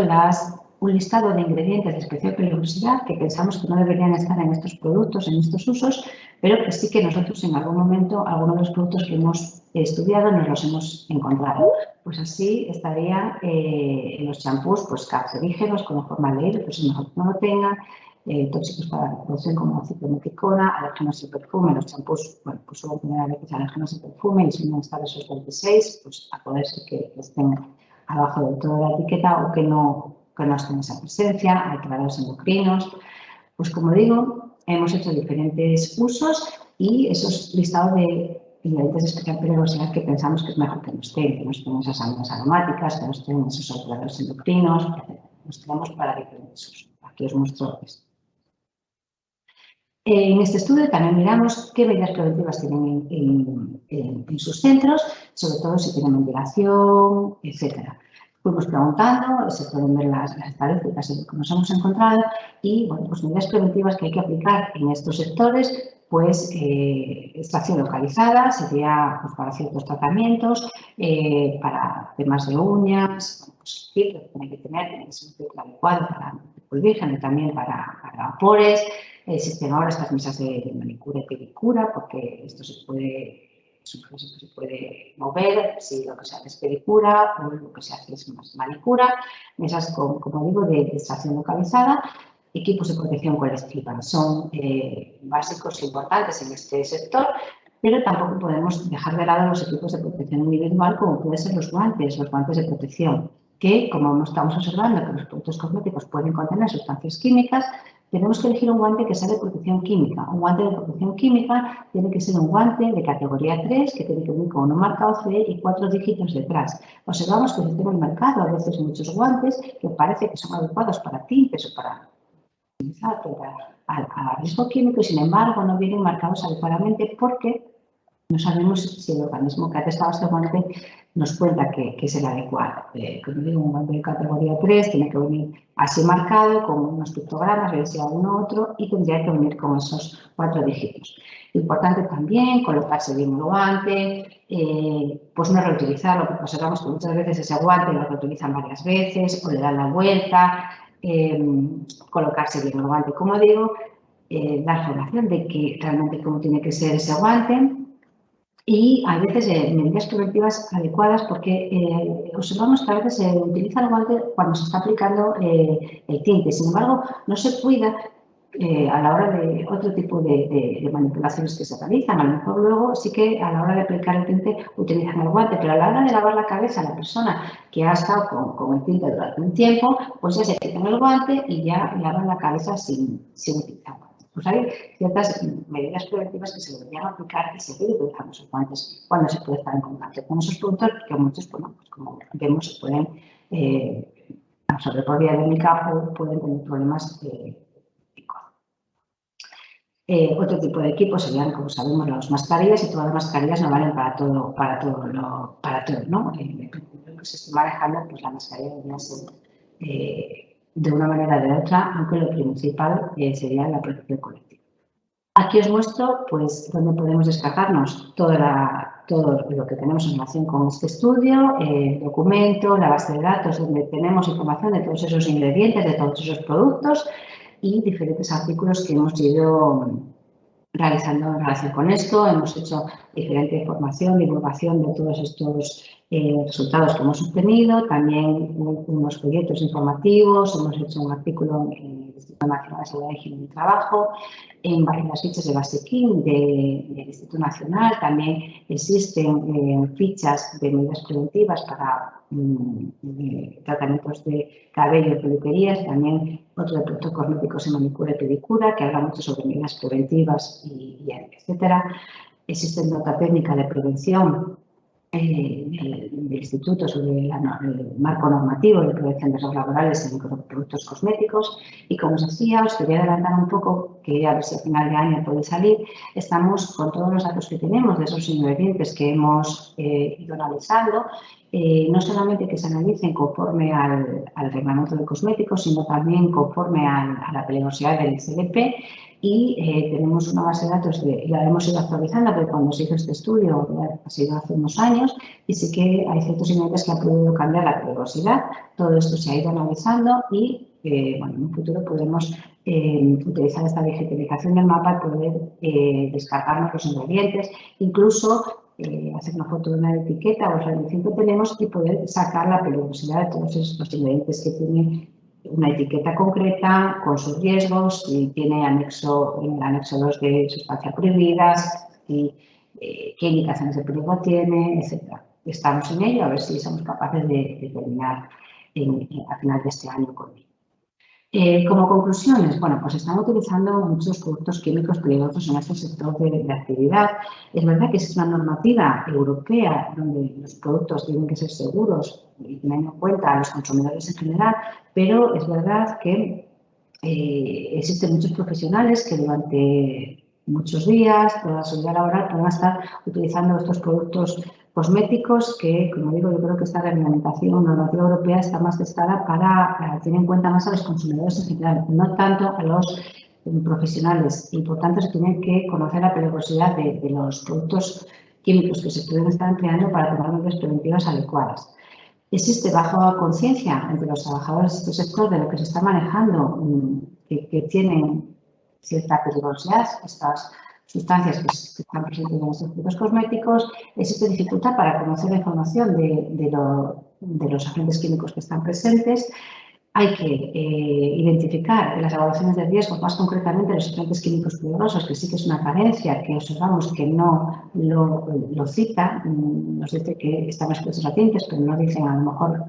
un listado de ingredientes de especial peligrosidad que pensamos que no deberían estar en estos productos, en estos usos, pero que sí que nosotros en algún momento, algunos de los productos que hemos estudiado nos los hemos encontrado. Pues así estarían en los champús pues cancerígenos con formaldehído, pues es mejor que no lo tengan, tóxicos para la reproducción como ciclometicona, alérgenos en perfume, los champús, bueno, pues suelen tener a veces alérgenos en perfume y si no están esos 26, pues a poder ser que estén abajo del todo de la etiqueta o que no estén en esa presencia, hay creadores endocrinos. Pues como digo, hemos hecho diferentes usos y esos listados de ingredientes de especial peligrosidad que pensamos que es mejor que no estén esas aminas aromáticas, que no estén esos alteradores endocrinos, etc. Los tenemos para diferentes usos. Aquí os muestro esto. En este estudio también miramos qué medidas preventivas tienen en sus centros, sobre todo si tienen ventilación, etc. Fuimos preguntando, se pueden ver las estadísticas de lo que nos hemos encontrado y, bueno, pues medidas preventivas que hay que aplicar en estos sectores, pues extracción localizada sería pues, para ciertos tratamientos, para temas de uñas, pues el filtro que tiene que ser un filtro adecuado para el virgen y también para vapores. Existen ahora estas mesas de manicura y pedicura porque esto se puede mover si lo que se hace es pedicura o lo que se hace es más manicura. Mesas, como digo, de extracción localizada. Equipos de protección colectiva son básicos e importantes en este sector, pero tampoco podemos dejar de lado los equipos de protección individual como pueden ser los guantes de protección, que como estamos observando que los productos cosméticos pueden contener sustancias químicas, tenemos que elegir un guante que sea de protección química. Un guante de protección química tiene que ser un guante de categoría 3, que tiene que venir con un marcado CE y 4 dígitos detrás. Observamos que existe en el mercado a veces muchos guantes que parece que son adecuados para tintes o para utilizar a riesgo químico y, sin embargo, no vienen marcados adecuadamente porque no sabemos si el organismo que ha testado este guante nos cuenta que es el adecuado. Como digo, un guante de categoría 3 tiene que venir así marcado, con unos pictogramas, bien sea uno u otro, y tendría que venir con esos 4 dígitos. Importante también colocarse bien el guante, pues no reutilizarlo, porque observamos que muchas veces ese guante lo reutilizan varias veces o le dan la vuelta. Colocarse bien el guante, como digo, dar formación de que realmente cómo tiene que ser ese guante. Y a veces medidas preventivas adecuadas porque observamos que a veces se utiliza el guante cuando se está aplicando el tinte. Sin embargo, no se cuida a la hora de otro tipo de manipulaciones que se realizan. A lo mejor luego sí que a la hora de aplicar el tinte utilizan el guante, pero a la hora de lavar la cabeza a la persona que ha estado con el tinte durante un tiempo, pues ya se quitan el guante y ya lavan la cabeza sin utilizar. Pues hay ciertas medidas preventivas que se deberían aplicar y seguir utilizando esos guantes cuando se puede estar en contacto con esos productos, que muchos, bueno, pues como vemos, se pueden absorber por vía dérmica o pueden tener problemas otro tipo de equipos serían, como sabemos, las mascarillas, y todas las mascarillas no valen para todo, ¿no? Lo que se esté manejando, pues la mascarilla debería ser de una manera o de otra, aunque lo principal sería la protección colectiva. Aquí os muestro, pues, dónde podemos descargarnos todo lo que tenemos en relación con este estudio, el documento, la base de datos, donde tenemos información de todos esos ingredientes, de todos esos productos, y diferentes artículos que hemos ido realizando en relación con esto. Hemos hecho diferente información, divulgación de todos estos resultados que hemos obtenido, también unos folletos informativos, hemos hecho un artículo en el Instituto Nacional de Salud y Higiene del Trabajo, en las fichas de Basekin del Instituto Nacional también existen fichas de medidas preventivas para tratamientos de cabello y peluquerías, también otro de productos cosméticos en manicura y pedicura, que habla mucho sobre medidas preventivas y etcétera. Existe nota técnica de prevención de Instituto sobre el marco normativo de prevención de riesgos laborales en productos cosméticos. Y como os decía, os quería adelantar un poco, que a ver si a final de año puede salir, estamos con todos los datos que tenemos de esos ingredientes que hemos ido analizando, no solamente que se analicen conforme al reglamento de cosméticos, sino también conforme a la peligrosidad del CLP. Y tenemos una base de datos, la hemos ido actualizando, porque cuando se hizo este estudio ha sido hace unos años, y sí que hay ciertos ingredientes que han podido cambiar la peligrosidad. Todo esto se ha ido analizando y bueno, en un futuro podremos utilizar esta digitalización del mapa y poder descargarnos los ingredientes, incluso hacer una foto de una etiqueta o la edición que tenemos y poder sacar la peligrosidad de todos estos ingredientes que tienen una etiqueta concreta con sus riesgos, si tiene anexo, en el anexo 2 de sustancias prohibidas, y qué indicaciones de peligro tiene, etc. Estamos en ello, a ver si somos capaces de terminar a final de este año con ello. Como conclusiones, bueno, pues están utilizando muchos productos químicos peligrosos en este sector de actividad. Es verdad que es una normativa europea donde los productos tienen que ser seguros y teniendo en cuenta a los consumidores en general, pero es verdad que existen muchos profesionales que durante muchos días, toda su vida laboral, puedan estar utilizando estos productos cosméticos que, como digo, yo creo que esta reglamentación normativa europea está más testada para tener en cuenta más a los consumidores en general, no tanto a los profesionales. Importantes que tienen que conocer la peligrosidad de los productos químicos que se pueden estar empleando para tomar medidas preventivas adecuadas. Existe baja conciencia entre los trabajadores de este sector de lo que se está manejando, que tienen cierta peligrosidad, estas sustancias que están presentes en estos productos cosméticos. Existe dificultad para conocer la información de los agentes químicos que están presentes. Hay que identificar en las evaluaciones de riesgo, más concretamente los agentes químicos peligrosos, que sí que es una carencia que observamos que no lo cita. Nos dice que están expuestos a tintes, pero no dicen a lo mejor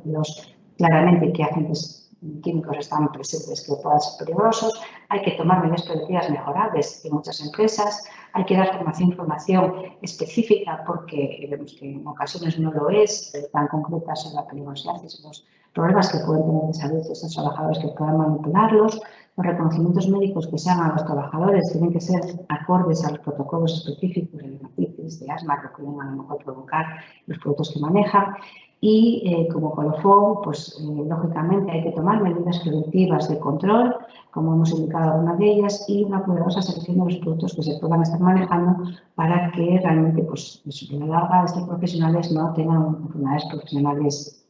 claramente qué agentes químicos están presentes que puedan ser peligrosos. Hay que tomar medidas preventivas mejorables en muchas empresas. Hay que dar información específica porque vemos que en ocasiones no lo es, tan concreta sobre la peligrosidad y los problemas que pueden tener de salud estos trabajadores que puedan manipularlos. Los reconocimientos médicos que se hagan a los trabajadores tienen que ser acordes a los protocolos específicos de hepatitis, de asma, que pueden a lo mejor provocar los productos que manejan. Y como colofón, pues lógicamente hay que tomar medidas preventivas de control, como hemos indicado algunas de ellas, y una cuidadosa selección de los productos que se puedan estar manejando para que realmente, pues, a la larga, estos profesionales no tengan enfermedades profesionales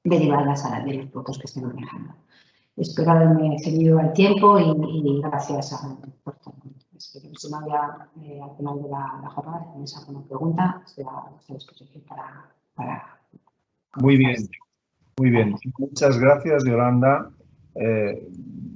derivadas de los productos que estén manejando. Espero haberme seguido el tiempo y gracias por todo. Si no había al final de la jornada, si tenéis alguna pregunta, estoy a vuestra disposición para Muy bien, muy bien. Muchas gracias, Yolanda.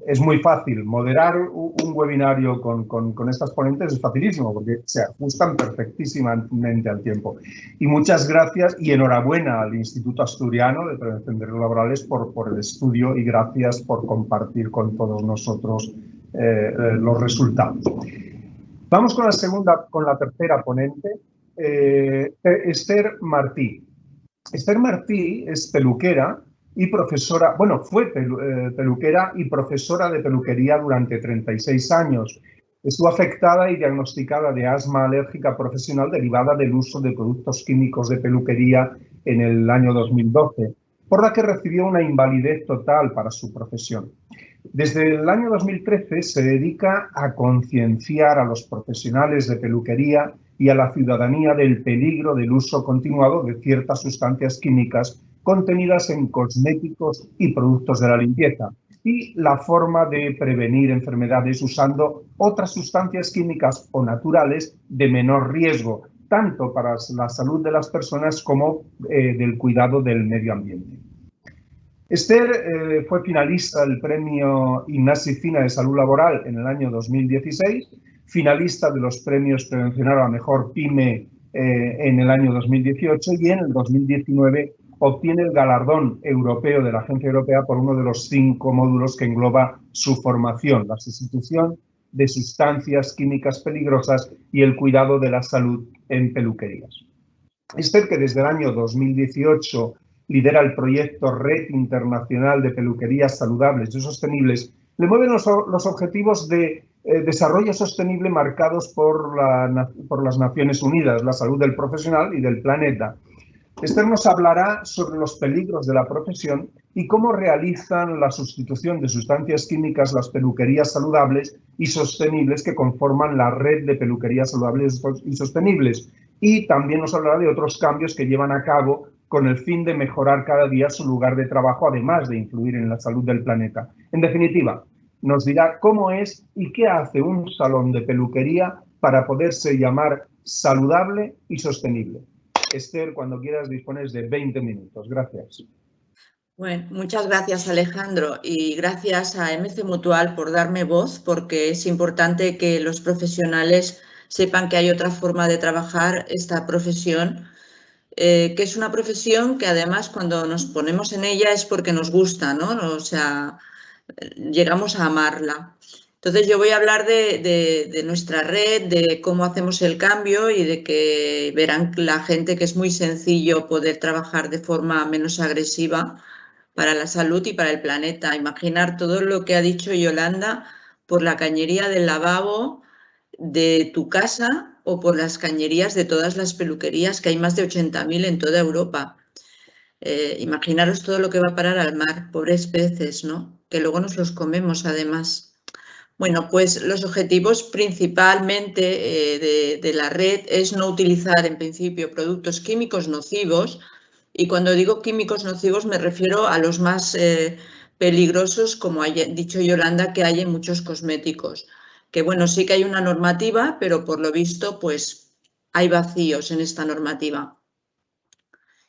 Es muy fácil. Moderar un webinario con estas ponentes es facilísimo porque se ajustan perfectísimamente al tiempo. Y muchas gracias y enhorabuena al Instituto Asturiano de Prevención de Riesgos Laborales por el estudio y gracias por compartir con todos nosotros los resultados. Vamos con la tercera ponente, Esther Martí. Esther Martí es peluquera y profesora, bueno, fue peluquera y profesora de peluquería durante 36 años. Estuvo afectada y diagnosticada de asma alérgica profesional derivada del uso de productos químicos de peluquería en el año 2012, por la que recibió una invalidez total para su profesión. Desde el año 2013 se dedica a concienciar a los profesionales de peluquería y a la ciudadanía del peligro del uso continuado de ciertas sustancias químicas contenidas en cosméticos y productos de la limpieza y la forma de prevenir enfermedades usando otras sustancias químicas o naturales de menor riesgo, tanto para la salud de las personas como del cuidado del medio ambiente. Esther fue finalista del Premio Ignasi Fina de Salud Laboral en el año 2016, finalista de los premios Prevencionar a la Mejor PYME en el año 2018 y en el 2019 obtiene el galardón europeo de la Agencia Europea por uno de los 5 módulos que engloba su formación, la sustitución de sustancias químicas peligrosas y el cuidado de la salud en peluquerías. Esther, que desde el año 2018 lidera el proyecto Red Internacional de Peluquerías Saludables y Sostenibles, le mueven los objetivos de desarrollo sostenible marcados por las Naciones Unidas, la salud del profesional y del planeta. Esther nos hablará sobre los peligros de la profesión y cómo realizan la sustitución de sustancias químicas las peluquerías saludables y sostenibles que conforman la red de peluquerías saludables y sostenibles. Y también nos hablará de otros cambios que llevan a cabo con el fin de mejorar cada día su lugar de trabajo, además de influir en la salud del planeta. En definitiva, nos dirá cómo es y qué hace un salón de peluquería para poderse llamar saludable y sostenible. Esther, cuando quieras dispones de 20 minutos. Gracias. Bueno, muchas gracias, Alejandro, y gracias a MC Mutual por darme voz, porque es importante que los profesionales sepan que hay otra forma de trabajar esta profesión, que es una profesión que además cuando nos ponemos en ella es porque nos gusta, ¿no? O sea, llegamos a amarla. Entonces yo voy a hablar de nuestra red, de cómo hacemos el cambio y de que verán la gente que es muy sencillo poder trabajar de forma menos agresiva para la salud y para el planeta. Imaginar todo lo que ha dicho Yolanda por la cañería del lavabo de tu casa o por las cañerías de todas las peluquerías, que hay más de 80.000 en toda Europa. Imaginaros todo lo que va a parar al mar, pobres peces, ¿no? Que luego nos los comemos además. Bueno, pues los objetivos principalmente de la red es no utilizar en principio productos químicos nocivos, y cuando digo químicos nocivos me refiero a los más peligrosos, como ha dicho Yolanda, que hay en muchos cosméticos. Que bueno, sí que hay una normativa, pero por lo visto pues hay vacíos en esta normativa.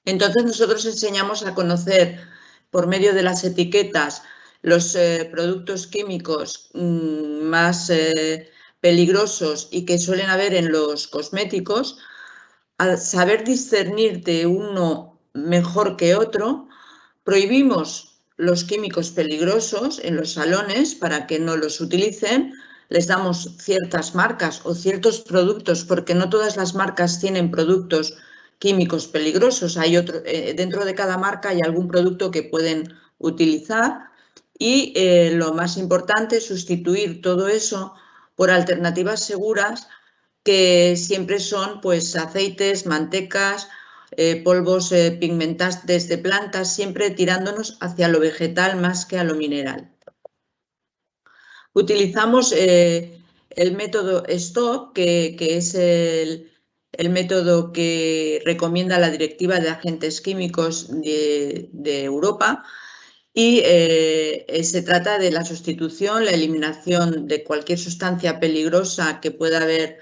Entonces nosotros enseñamos a conocer por medio de las etiquetas los productos químicos más peligrosos y que suelen haber en los cosméticos, a saber discernir de uno mejor que otro. Prohibimos los químicos peligrosos en los salones para que no los utilicen. Les damos ciertas marcas o ciertos productos, porque no todas las marcas tienen productos químicos peligrosos. Hay dentro de cada marca hay algún producto que pueden utilizar, y lo más importante es sustituir todo eso por alternativas seguras, que siempre son pues aceites, mantecas, polvos pigmentantes de plantas, siempre tirándonos hacia lo vegetal más que a lo mineral. Utilizamos el método STOP, que es el método que recomienda la Directiva de Agentes Químicos de Europa, y se trata de la sustitución, la eliminación de cualquier sustancia peligrosa que pueda haber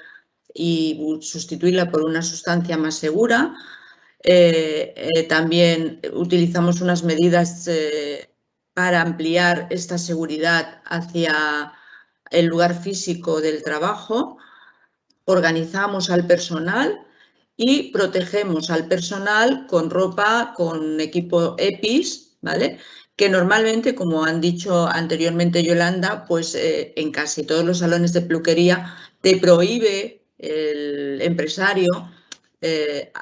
y sustituirla por una sustancia más segura. También utilizamos unas medidas para ampliar esta seguridad hacia el lugar físico del trabajo. Organizamos al personal y protegemos al personal con ropa, con equipo EPIs, ¿vale? Que normalmente, como han dicho anteriormente Yolanda, pues en casi todos los salones de peluquería te prohíbe el empresario.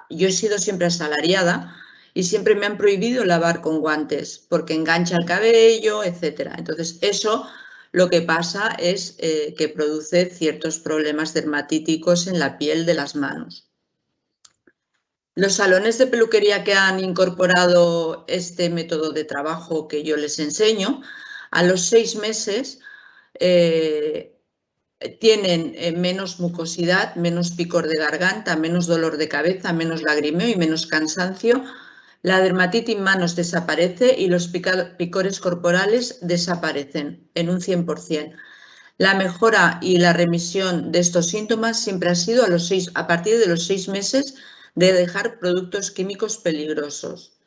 Yo he sido siempre asalariada y siempre me han prohibido lavar con guantes porque engancha el cabello, etcétera. Entonces, eso lo que pasa es que produce ciertos problemas dermatíticos en la piel de las manos. Los salones de peluquería que han incorporado este método de trabajo que yo les enseño, a los 6 meses tienen menos mucosidad, menos picor de garganta, menos dolor de cabeza, menos lagrimeo y menos cansancio. La dermatitis en manos desaparece y los picores corporales desaparecen en un 100%. La mejora y la remisión de estos síntomas siempre ha sido a partir de los 6 meses de dejar productos químicos peligrosos.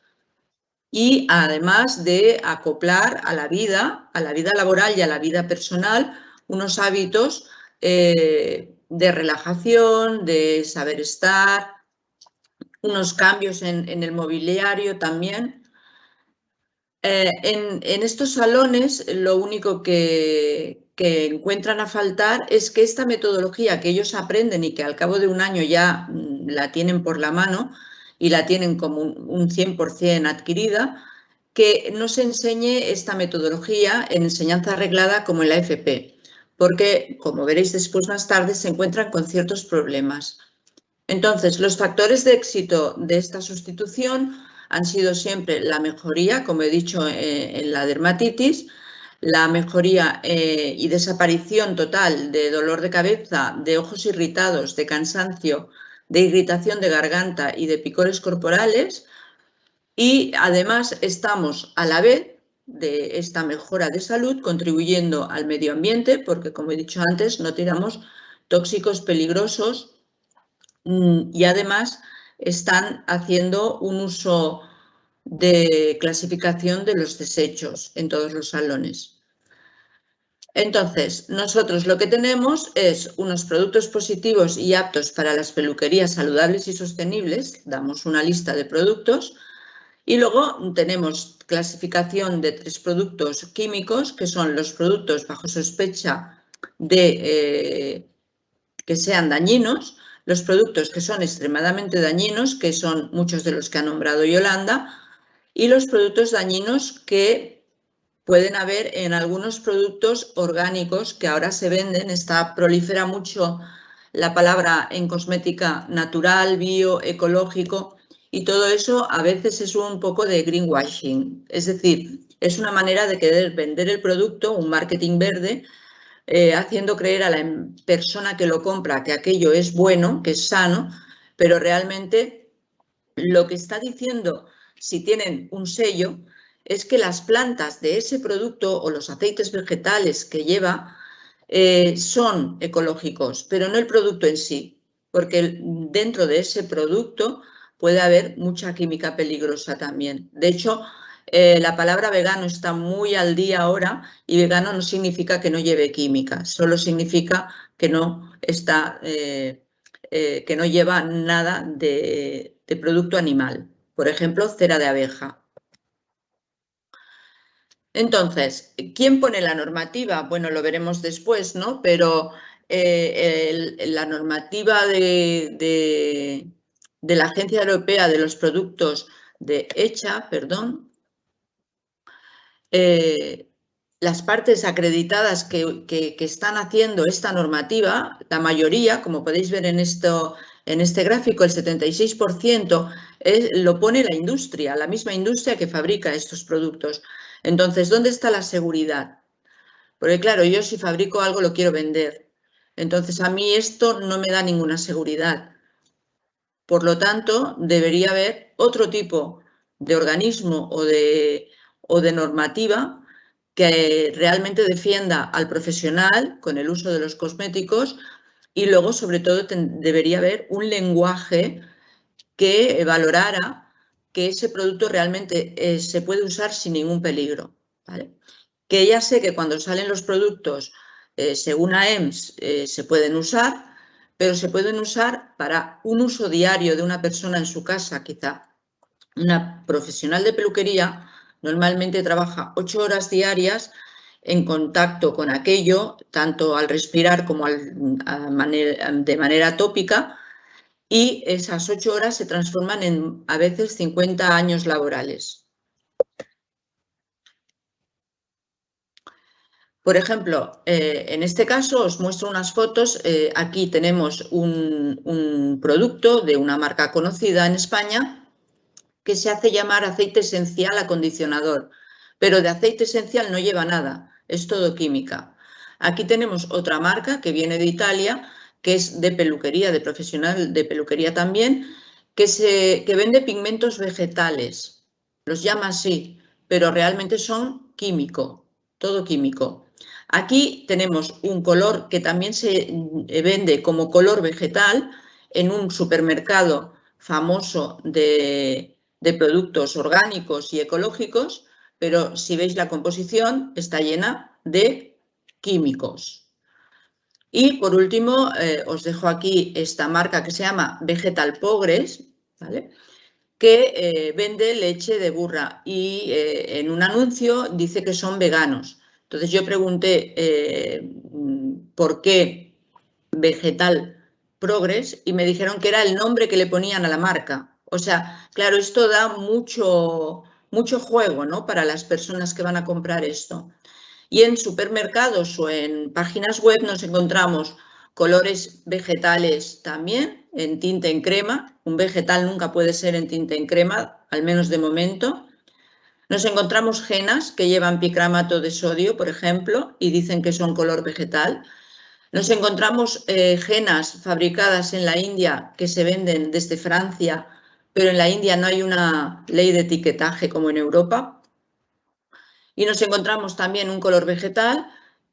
Y además de acoplar a la vida laboral y a la vida personal unos hábitos de relajación, de saber estar, unos cambios en el mobiliario también. En estos salones lo único que encuentran a faltar es que esta metodología que ellos aprenden y que al cabo de un año ya la tienen por la mano, y la tienen como un 100% adquirida, que no se enseñe esta metodología en enseñanza reglada como en la FP, porque, como veréis después más tarde, se encuentran con ciertos problemas. Entonces, los factores de éxito de esta sustitución han sido siempre la mejoría, como he dicho, en la dermatitis, la mejoría y desaparición total de dolor de cabeza, de ojos irritados, de cansancio, de irritación de garganta y de picores corporales. Y además estamos a la vez de esta mejora de salud contribuyendo al medio ambiente, porque como he dicho antes, no tiramos tóxicos peligrosos y además están haciendo un uso de clasificación de los desechos en todos los salones. Entonces, nosotros lo que tenemos es unos productos positivos y aptos para las peluquerías saludables y sostenibles. Damos una lista de productos y luego tenemos clasificación de 3 productos químicos, que son los productos bajo sospecha de que sean dañinos, los productos que son extremadamente dañinos, que son muchos de los que ha nombrado Yolanda, y los productos dañinos que pueden haber en algunos productos orgánicos que ahora se venden. Prolifera mucho la palabra en cosmética natural, bio, ecológico, y todo eso a veces es un poco de greenwashing. Es decir, es una manera de querer vender el producto, un marketing verde, haciendo creer a la persona que lo compra que aquello es bueno, que es sano, pero realmente lo que está diciendo, si tienen un sello, es que las plantas de ese producto o los aceites vegetales que lleva son ecológicos, pero no el producto en sí, porque dentro de ese producto puede haber mucha química peligrosa también. De hecho, la palabra vegano está muy al día ahora y vegano no significa que no lleve química, solo significa que no está, que no lleva nada de producto animal. Por ejemplo, cera de abeja. Entonces, ¿quién pone la normativa? Bueno, lo veremos después, ¿no? Pero la normativa de la Agencia Europea de los Productos de ECHA, las partes acreditadas que están haciendo esta normativa, la mayoría, como podéis ver en este gráfico, el 76% lo pone la industria, la misma industria que fabrica estos productos. Entonces, ¿dónde está la seguridad? Porque claro, yo si fabrico algo lo quiero vender. Entonces, a mí esto no me da ninguna seguridad. Por lo tanto, debería haber otro tipo de organismo o de normativa que realmente defienda al profesional con el uso de los cosméticos y luego, sobre todo, debería haber un lenguaje que valorara que ese producto realmente se puede usar sin ningún peligro, ¿vale? Que ya sé que cuando salen los productos, según AEMS, se pueden usar, pero se pueden usar para un uso diario de una persona en su casa, quizá. Una profesional de peluquería normalmente trabaja 8 horas diarias en contacto con aquello, tanto al respirar como de manera tópica, y esas 8 horas se transforman en a veces 50 años laborales. Por ejemplo, en este caso os muestro unas fotos. Aquí tenemos un producto de una marca conocida en España que se hace llamar aceite esencial acondicionador, pero de aceite esencial no lleva nada, es todo química. Aquí tenemos otra marca que viene de Italia, que es de peluquería, de profesional de peluquería también, que vende pigmentos vegetales, los llama así, pero realmente son químico, todo químico. Aquí tenemos un color que también se vende como color vegetal en un supermercado famoso de productos orgánicos y ecológicos, pero si veis la composición está llena de químicos. Y por último, os dejo aquí esta marca que se llama Vegetal Progress, ¿vale? Que vende leche de burra y en un anuncio dice que son veganos. Entonces yo pregunté por qué Vegetal Progress y me dijeron que era el nombre que le ponían a la marca. O sea, claro, esto da mucho juego, ¿no?, para las personas que van a comprar esto. Y en supermercados o en páginas web nos encontramos colores vegetales también, en tinte en crema. Un vegetal nunca puede ser en tinte en crema, al menos de momento. Nos encontramos genas que llevan bicramato de sodio, por ejemplo, y dicen que son color vegetal. Nos encontramos genas fabricadas en la India que se venden desde Francia, pero en la India no hay una ley de etiquetaje como en Europa. Y nos encontramos también un color vegetal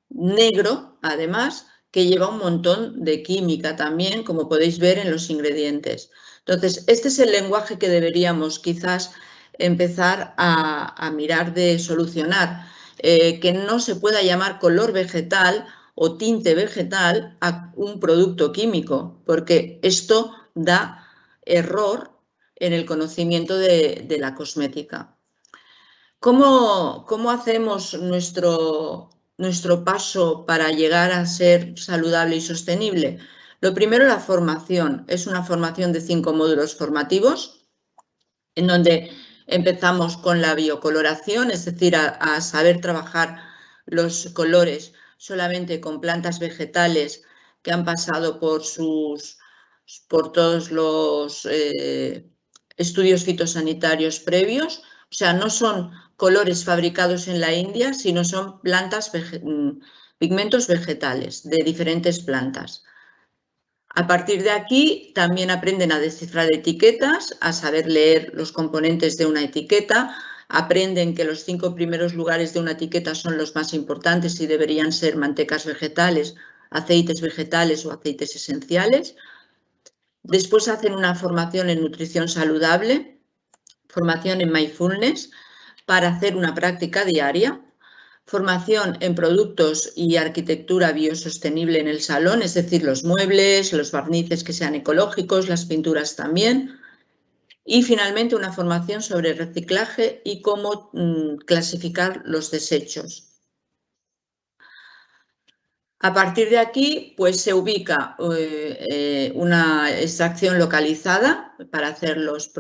negro, además, que lleva un montón de química también, como podéis ver en los ingredientes. Entonces, este es el lenguaje que deberíamos quizás empezar a mirar de solucionar, que no se pueda llamar color vegetal o tinte vegetal a un producto químico, porque esto da error en el conocimiento de la cosmética. ¿Cómo hacemos nuestro paso para llegar a ser saludable y sostenible? Lo primero, la formación. Es una formación de 5 módulos formativos, en donde empezamos con la biocoloración, es decir, a saber trabajar los colores solamente con plantas vegetales que han pasado por todos los estudios fitosanitarios previos. O sea, no son colores fabricados en la India, sino son pigmentos vegetales de diferentes plantas. A partir de aquí también aprenden a descifrar etiquetas, a saber leer los componentes de una etiqueta, aprenden que los 5 primeros lugares de una etiqueta son los más importantes y deberían ser mantecas vegetales, aceites vegetales o aceites esenciales. Después hacen una formación en nutrición saludable, formación en mindfulness para hacer una práctica diaria, formación en productos y arquitectura biosostenible en el salón, es decir, los muebles, los barnices que sean ecológicos, las pinturas también. Y finalmente una formación sobre reciclaje y cómo clasificar los desechos. A partir de aquí, pues se ubica una extracción localizada para hacer los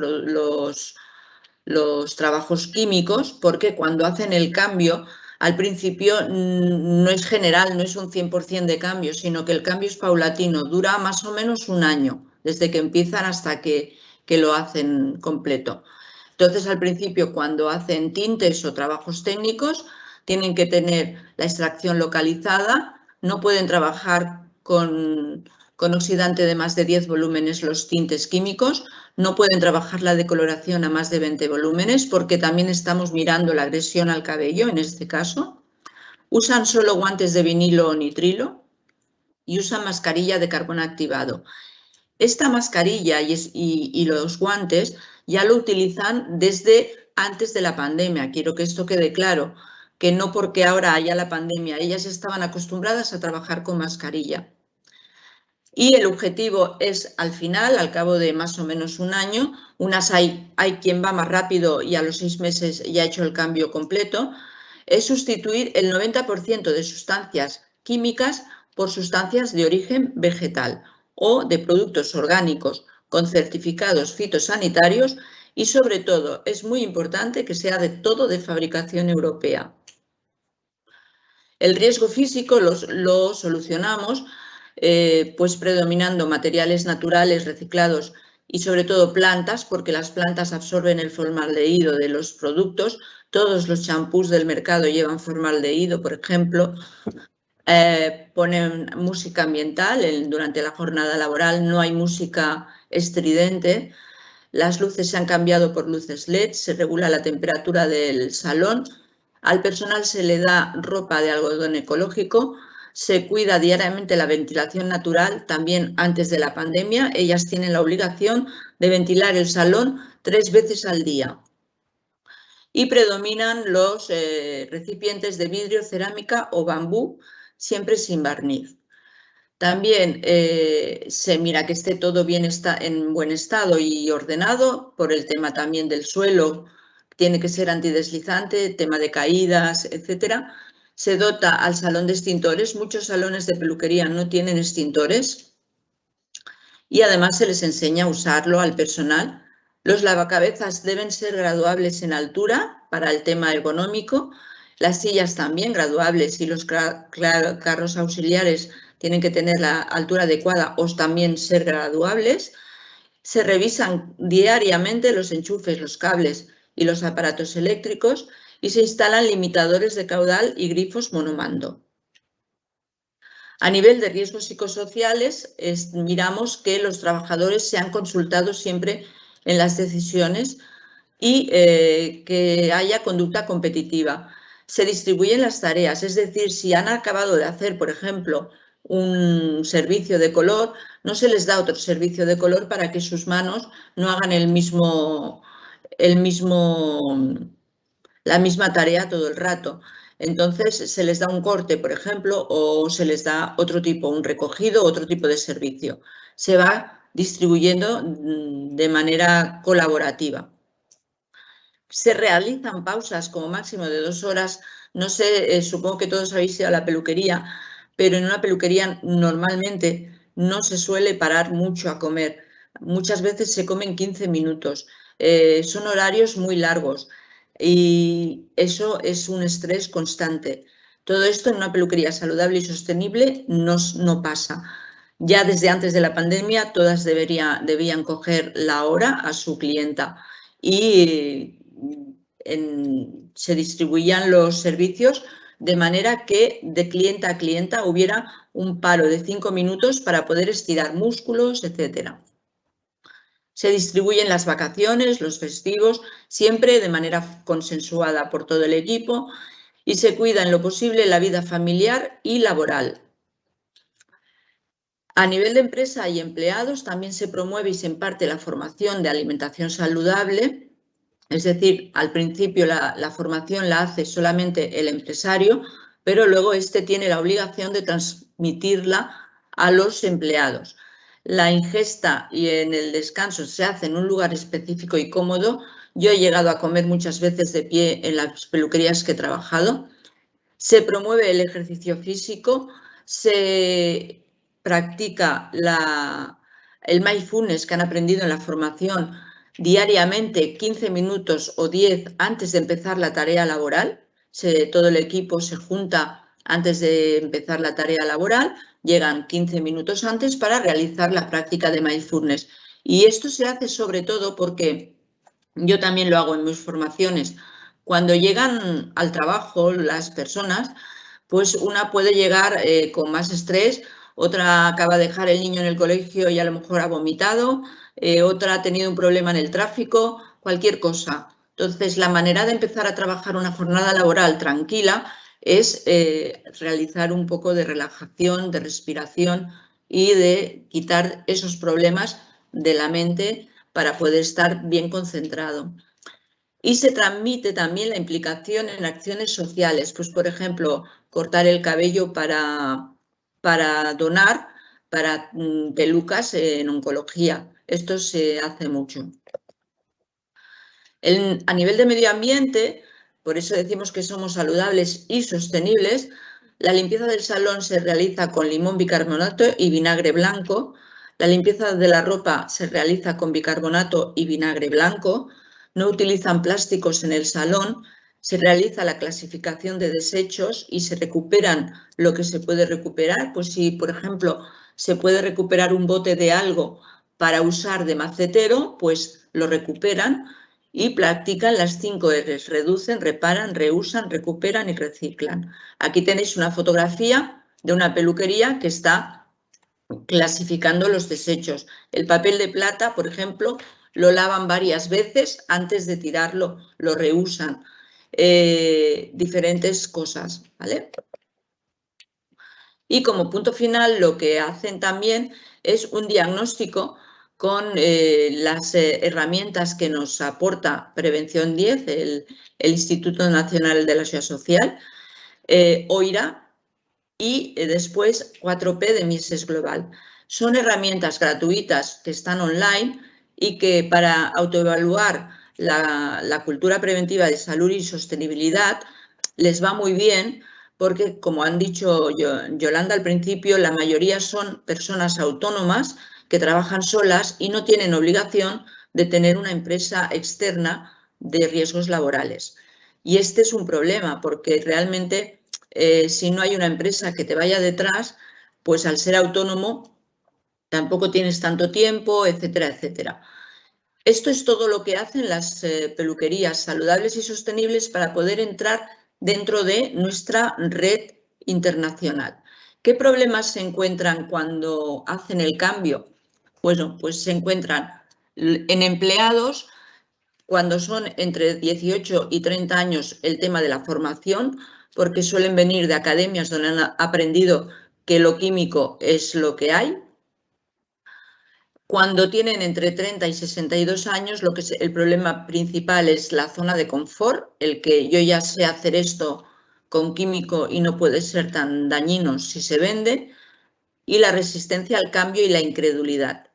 trabajos químicos, porque cuando hacen el cambio, al principio no es general, no es un 100% de cambio, sino que el cambio es paulatino, dura más o menos un año, desde que empiezan hasta que lo hacen completo. Entonces, al principio, cuando hacen tintes o trabajos técnicos, tienen que tener la extracción localizada, no pueden trabajar con oxidante de más de 10 volúmenes los tintes químicos, no pueden trabajar la decoloración a más de 20 volúmenes porque también estamos mirando la agresión al cabello en este caso. Usan solo guantes de vinilo o nitrilo y usan mascarilla de carbón activado. Esta mascarilla y los guantes ya lo utilizan desde antes de la pandemia. Quiero que esto quede claro, que no porque ahora haya la pandemia, ellas estaban acostumbradas a trabajar con mascarilla. Y el objetivo es, al final, al cabo de más o menos un año, hay quien va más rápido y a los 6 meses ya ha hecho el cambio completo, es sustituir el 90% de sustancias químicas por sustancias de origen vegetal o de productos orgánicos con certificados fitosanitarios y, sobre todo, es muy importante que sea de fabricación europea. El riesgo físico lo solucionamos pues predominando materiales naturales reciclados y sobre todo plantas, porque las plantas absorben el formaldehído de los productos. Todos los champús del mercado llevan formaldehído, por ejemplo. Ponen música ambiental durante la jornada laboral, no hay música estridente. Las luces se han cambiado por luces LED, se regula la temperatura del salón. Al personal se le da ropa de algodón ecológico, se cuida diariamente la ventilación natural, también antes de la pandemia. Ellas tienen la obligación de ventilar el salón 3 veces al día. Y predominan los recipientes de vidrio, cerámica o bambú, siempre sin barniz. También se mira que esté todo en buen estado y ordenado, por el tema también del suelo. Tiene que ser antideslizante, tema de caídas, etcétera. Se dota al salón de extintores. Muchos salones de peluquería no tienen extintores. Y además se les enseña a usarlo al personal Los lavacabezas deben ser graduables en altura para el tema ergonómico, las sillas también graduables y los carros auxiliares tienen que tener la altura adecuada o también ser graduables. Se revisan diariamente los enchufes, los cables y los aparatos eléctricos y se instalan limitadores de caudal y grifos monomando. A nivel de riesgos psicosociales, miramos que los trabajadores sean consultados siempre en las decisiones y que haya conducta competitiva. Se distribuyen las tareas, es decir, si han acabado de hacer, por ejemplo, un servicio de color, no se les da otro servicio de color para que sus manos no hagan la misma tarea todo el rato. Entonces se les da un corte, por ejemplo, o se les da otro tipo, un recogido, otro tipo de servicio. Se va distribuyendo de manera colaborativa. Se realizan pausas como máximo de 2 horas. No sé, supongo que todos habéis ido a la peluquería, pero en una peluquería normalmente no se suele parar mucho a comer. Muchas veces se comen 15 minutos. Son horarios muy largos y eso es un estrés constante. Todo esto en una peluquería saludable y sostenible no pasa. Ya desde antes de la pandemia todas debían coger la hora a su clienta y se distribuían los servicios de manera que de clienta a clienta hubiera un paro de 5 minutos para poder estirar músculos, etc. Se distribuyen las vacaciones, los festivos, siempre de manera consensuada por todo el equipo y se cuida en lo posible la vida familiar y laboral. A nivel de empresa y empleados también se promueve y se imparte la formación de alimentación saludable. Es decir, al principio la formación la hace solamente el empresario, pero luego este tiene la obligación de transmitirla a los empleados. La ingesta y en el descanso se hace en un lugar específico y cómodo. Yo he llegado a comer muchas veces de pie en las peluquerías que he trabajado. Se promueve el ejercicio físico, se practica el mindfulness que han aprendido en la formación diariamente 15 minutos o 10 antes de empezar la tarea laboral. Todo el equipo se junta antes de empezar la tarea laboral, llegan 15 minutos antes para realizar la práctica de mindfulness. Y esto se hace sobre todo porque yo también lo hago en mis formaciones. Cuando llegan al trabajo las personas, pues una puede llegar con más estrés, otra acaba de dejar el niño en el colegio y a lo mejor ha vomitado, otra ha tenido un problema en el tráfico, cualquier cosa. Entonces, la manera de empezar a trabajar una jornada laboral tranquila es realizar un poco de relajación, de respiración y de quitar esos problemas de la mente para poder estar bien concentrado. Y se transmite también la implicación en acciones sociales, pues por ejemplo, cortar el cabello para donar para pelucas en oncología. Esto se hace mucho. A nivel de medio ambiente, por eso decimos que somos saludables y sostenibles, la limpieza del salón se realiza con limón, bicarbonato y vinagre blanco. La limpieza de la ropa se realiza con bicarbonato y vinagre blanco. No utilizan plásticos en el salón. Se realiza la clasificación de desechos y se recuperan lo que se puede recuperar. Pues si, por ejemplo, se puede recuperar un bote de algo para usar de macetero, pues lo recuperan y practican las 5 R's: reducen, reparan, reusan, recuperan y reciclan. Aquí tenéis una fotografía de una peluquería que está clasificando los desechos. El papel de plata, por ejemplo, lo lavan varias veces antes de tirarlo, lo reusan. Diferentes cosas, ¿vale? Y como punto final, lo que hacen también es un diagnóstico con las herramientas que nos aporta Prevención 10, el Instituto Nacional de la Seguridad Social, OIRA y después 4P de Mises Global. Son herramientas gratuitas que están online y que para autoevaluar la cultura preventiva de salud y sostenibilidad les va muy bien porque, como han dicho Yolanda al principio, la mayoría son personas autónomas que trabajan solas y no tienen obligación de tener una empresa externa de riesgos laborales. Y este es un problema porque realmente si no hay una empresa que te vaya detrás, pues al ser autónomo tampoco tienes tanto tiempo, etcétera, etcétera. Esto es todo lo que hacen las peluquerías saludables y sostenibles para poder entrar dentro de nuestra red internacional. ¿Qué problemas se encuentran cuando hacen el cambio? Bueno, pues se encuentran en empleados, cuando son entre 18 y 30 años, el tema de la formación, porque suelen venir de academias donde han aprendido que lo químico es lo que hay. Cuando tienen entre 30 y 62 años, lo que es el problema principal es la zona de confort, el que yo ya sé hacer esto con químico y no puede ser tan dañino si se vende, y la resistencia al cambio y la incredulidad.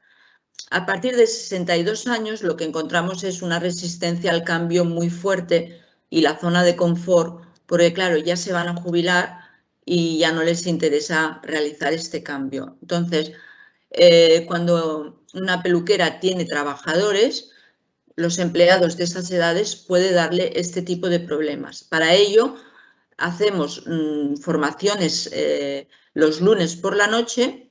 A partir de 62 años lo que encontramos es una resistencia al cambio muy fuerte y la zona de confort, porque claro, ya se van a jubilar y ya no les interesa realizar este cambio. Entonces, cuando una peluquera tiene trabajadores, los empleados de esas edades puede darle este tipo de problemas. Para ello, hacemos formaciones los lunes por la noche,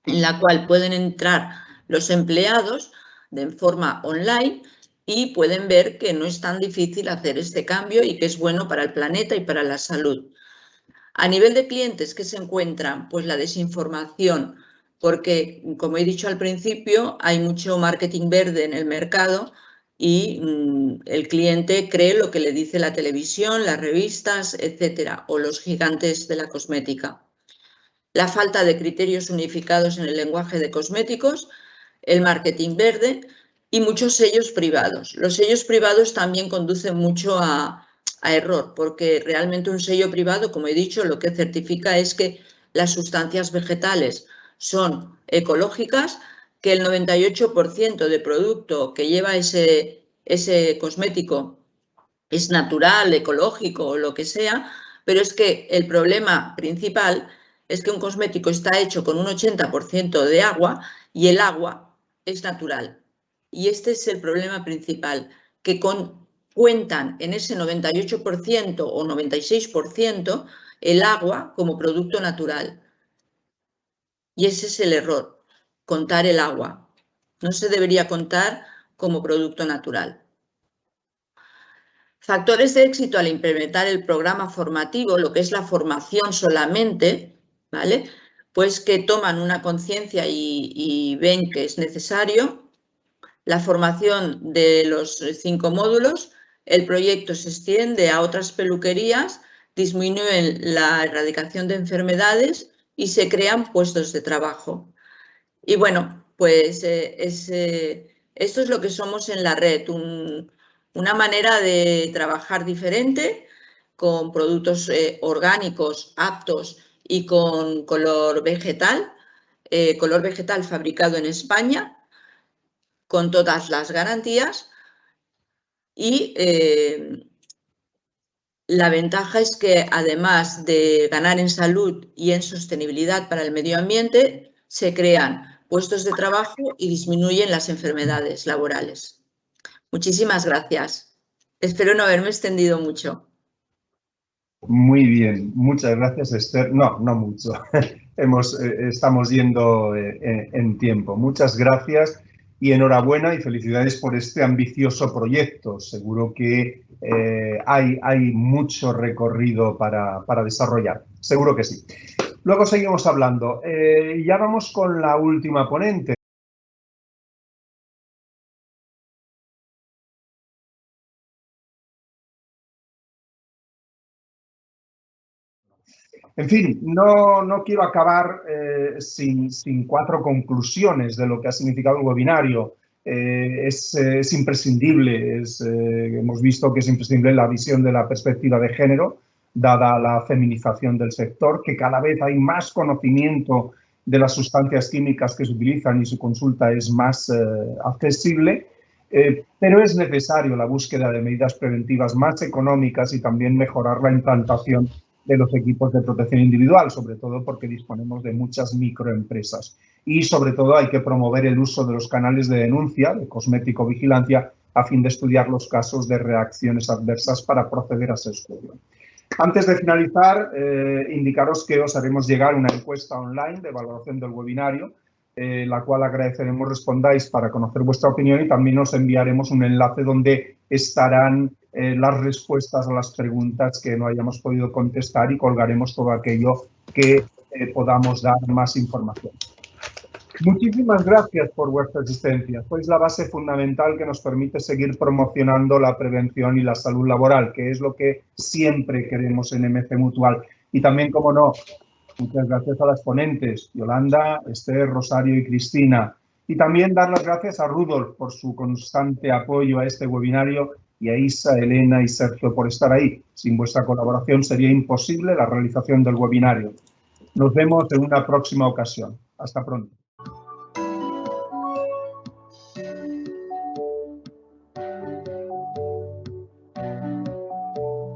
en la cual pueden entrar los empleados de forma online y pueden ver que no es tan difícil hacer este cambio y que es bueno para el planeta y para la salud. A nivel de clientes, ¿qué se encuentran? Pues la desinformación, porque, como he dicho al principio, hay mucho marketing verde en el mercado y el cliente cree lo que le dice la televisión, las revistas, etcétera, o los gigantes de la cosmética. La falta de criterios unificados en el lenguaje de cosméticos, el marketing verde y muchos sellos privados. Los sellos privados también conducen mucho a error, porque realmente un sello privado, como he dicho, lo que certifica es que las sustancias vegetales son ecológicas, que el 98% de producto que lleva ese cosmético es natural, ecológico o lo que sea, pero es que el problema principal es que un cosmético está hecho con un 80% de agua y el agua es natural. Y este es el problema principal, que cuentan en ese 98% o 96% el agua como producto natural. Y ese es el error, contar el agua. No se debería contar como producto natural. Factores de éxito al implementar el programa formativo, lo que es la formación solamente, ¿vale? Pues que toman una conciencia y ven que es necesario. La formación de los 5 módulos, el proyecto se extiende a otras peluquerías, disminuyen la erradicación de enfermedades y se crean puestos de trabajo. Y bueno, pues esto es lo que somos en la red, una manera de trabajar diferente, con productos orgánicos aptos y con color vegetal fabricado en España, con todas las garantías y la ventaja es que además de ganar en salud y en sostenibilidad para el medio ambiente, se crean puestos de trabajo y disminuyen las enfermedades laborales. Muchísimas gracias. Espero no haberme extendido mucho. Muy bien, muchas gracias, Esther. No mucho. Estamos yendo en tiempo. Muchas gracias y enhorabuena y felicidades por este ambicioso proyecto. Seguro que hay mucho recorrido para desarrollar. Seguro que sí. Luego seguimos hablando. Ya vamos con la última ponente. En fin, no quiero acabar sin 4 conclusiones de lo que ha significado el webinario. Es imprescindible, hemos visto que es imprescindible la visión de la perspectiva de género, dada la feminización del sector, que cada vez hay más conocimiento de las sustancias químicas que se utilizan y su consulta es más accesible, pero es necesario la búsqueda de medidas preventivas más económicas y también mejorar la implantación de los equipos de protección individual, sobre todo porque disponemos de muchas microempresas. y, sobre todo, hay que promover el uso de los canales de denuncia, de cosmético-vigilancia, a fin de estudiar los casos de reacciones adversas para proceder a su estudio. Antes de finalizar, indicaros que os haremos llegar una encuesta online de valoración del webinario, la cual agradeceremos respondáis para conocer vuestra opinión, y también os enviaremos un enlace donde estarán las respuestas a las preguntas que no hayamos podido contestar, y colgaremos todo aquello que podamos dar más información. Muchísimas gracias por vuestra asistencia. Sois la base fundamental que nos permite seguir promocionando la prevención y la salud laboral, que es lo que siempre queremos en MC Mutual. Y también, como no, muchas gracias a las ponentes, Yolanda, Esther, Rosario y Cristina. Y también dar las gracias a Rudolf por su constante apoyo a este webinario, y a Isa, Elena y Sergio por estar ahí. Sin vuestra colaboración sería imposible la realización del webinario. Nos vemos en una próxima ocasión. Hasta pronto.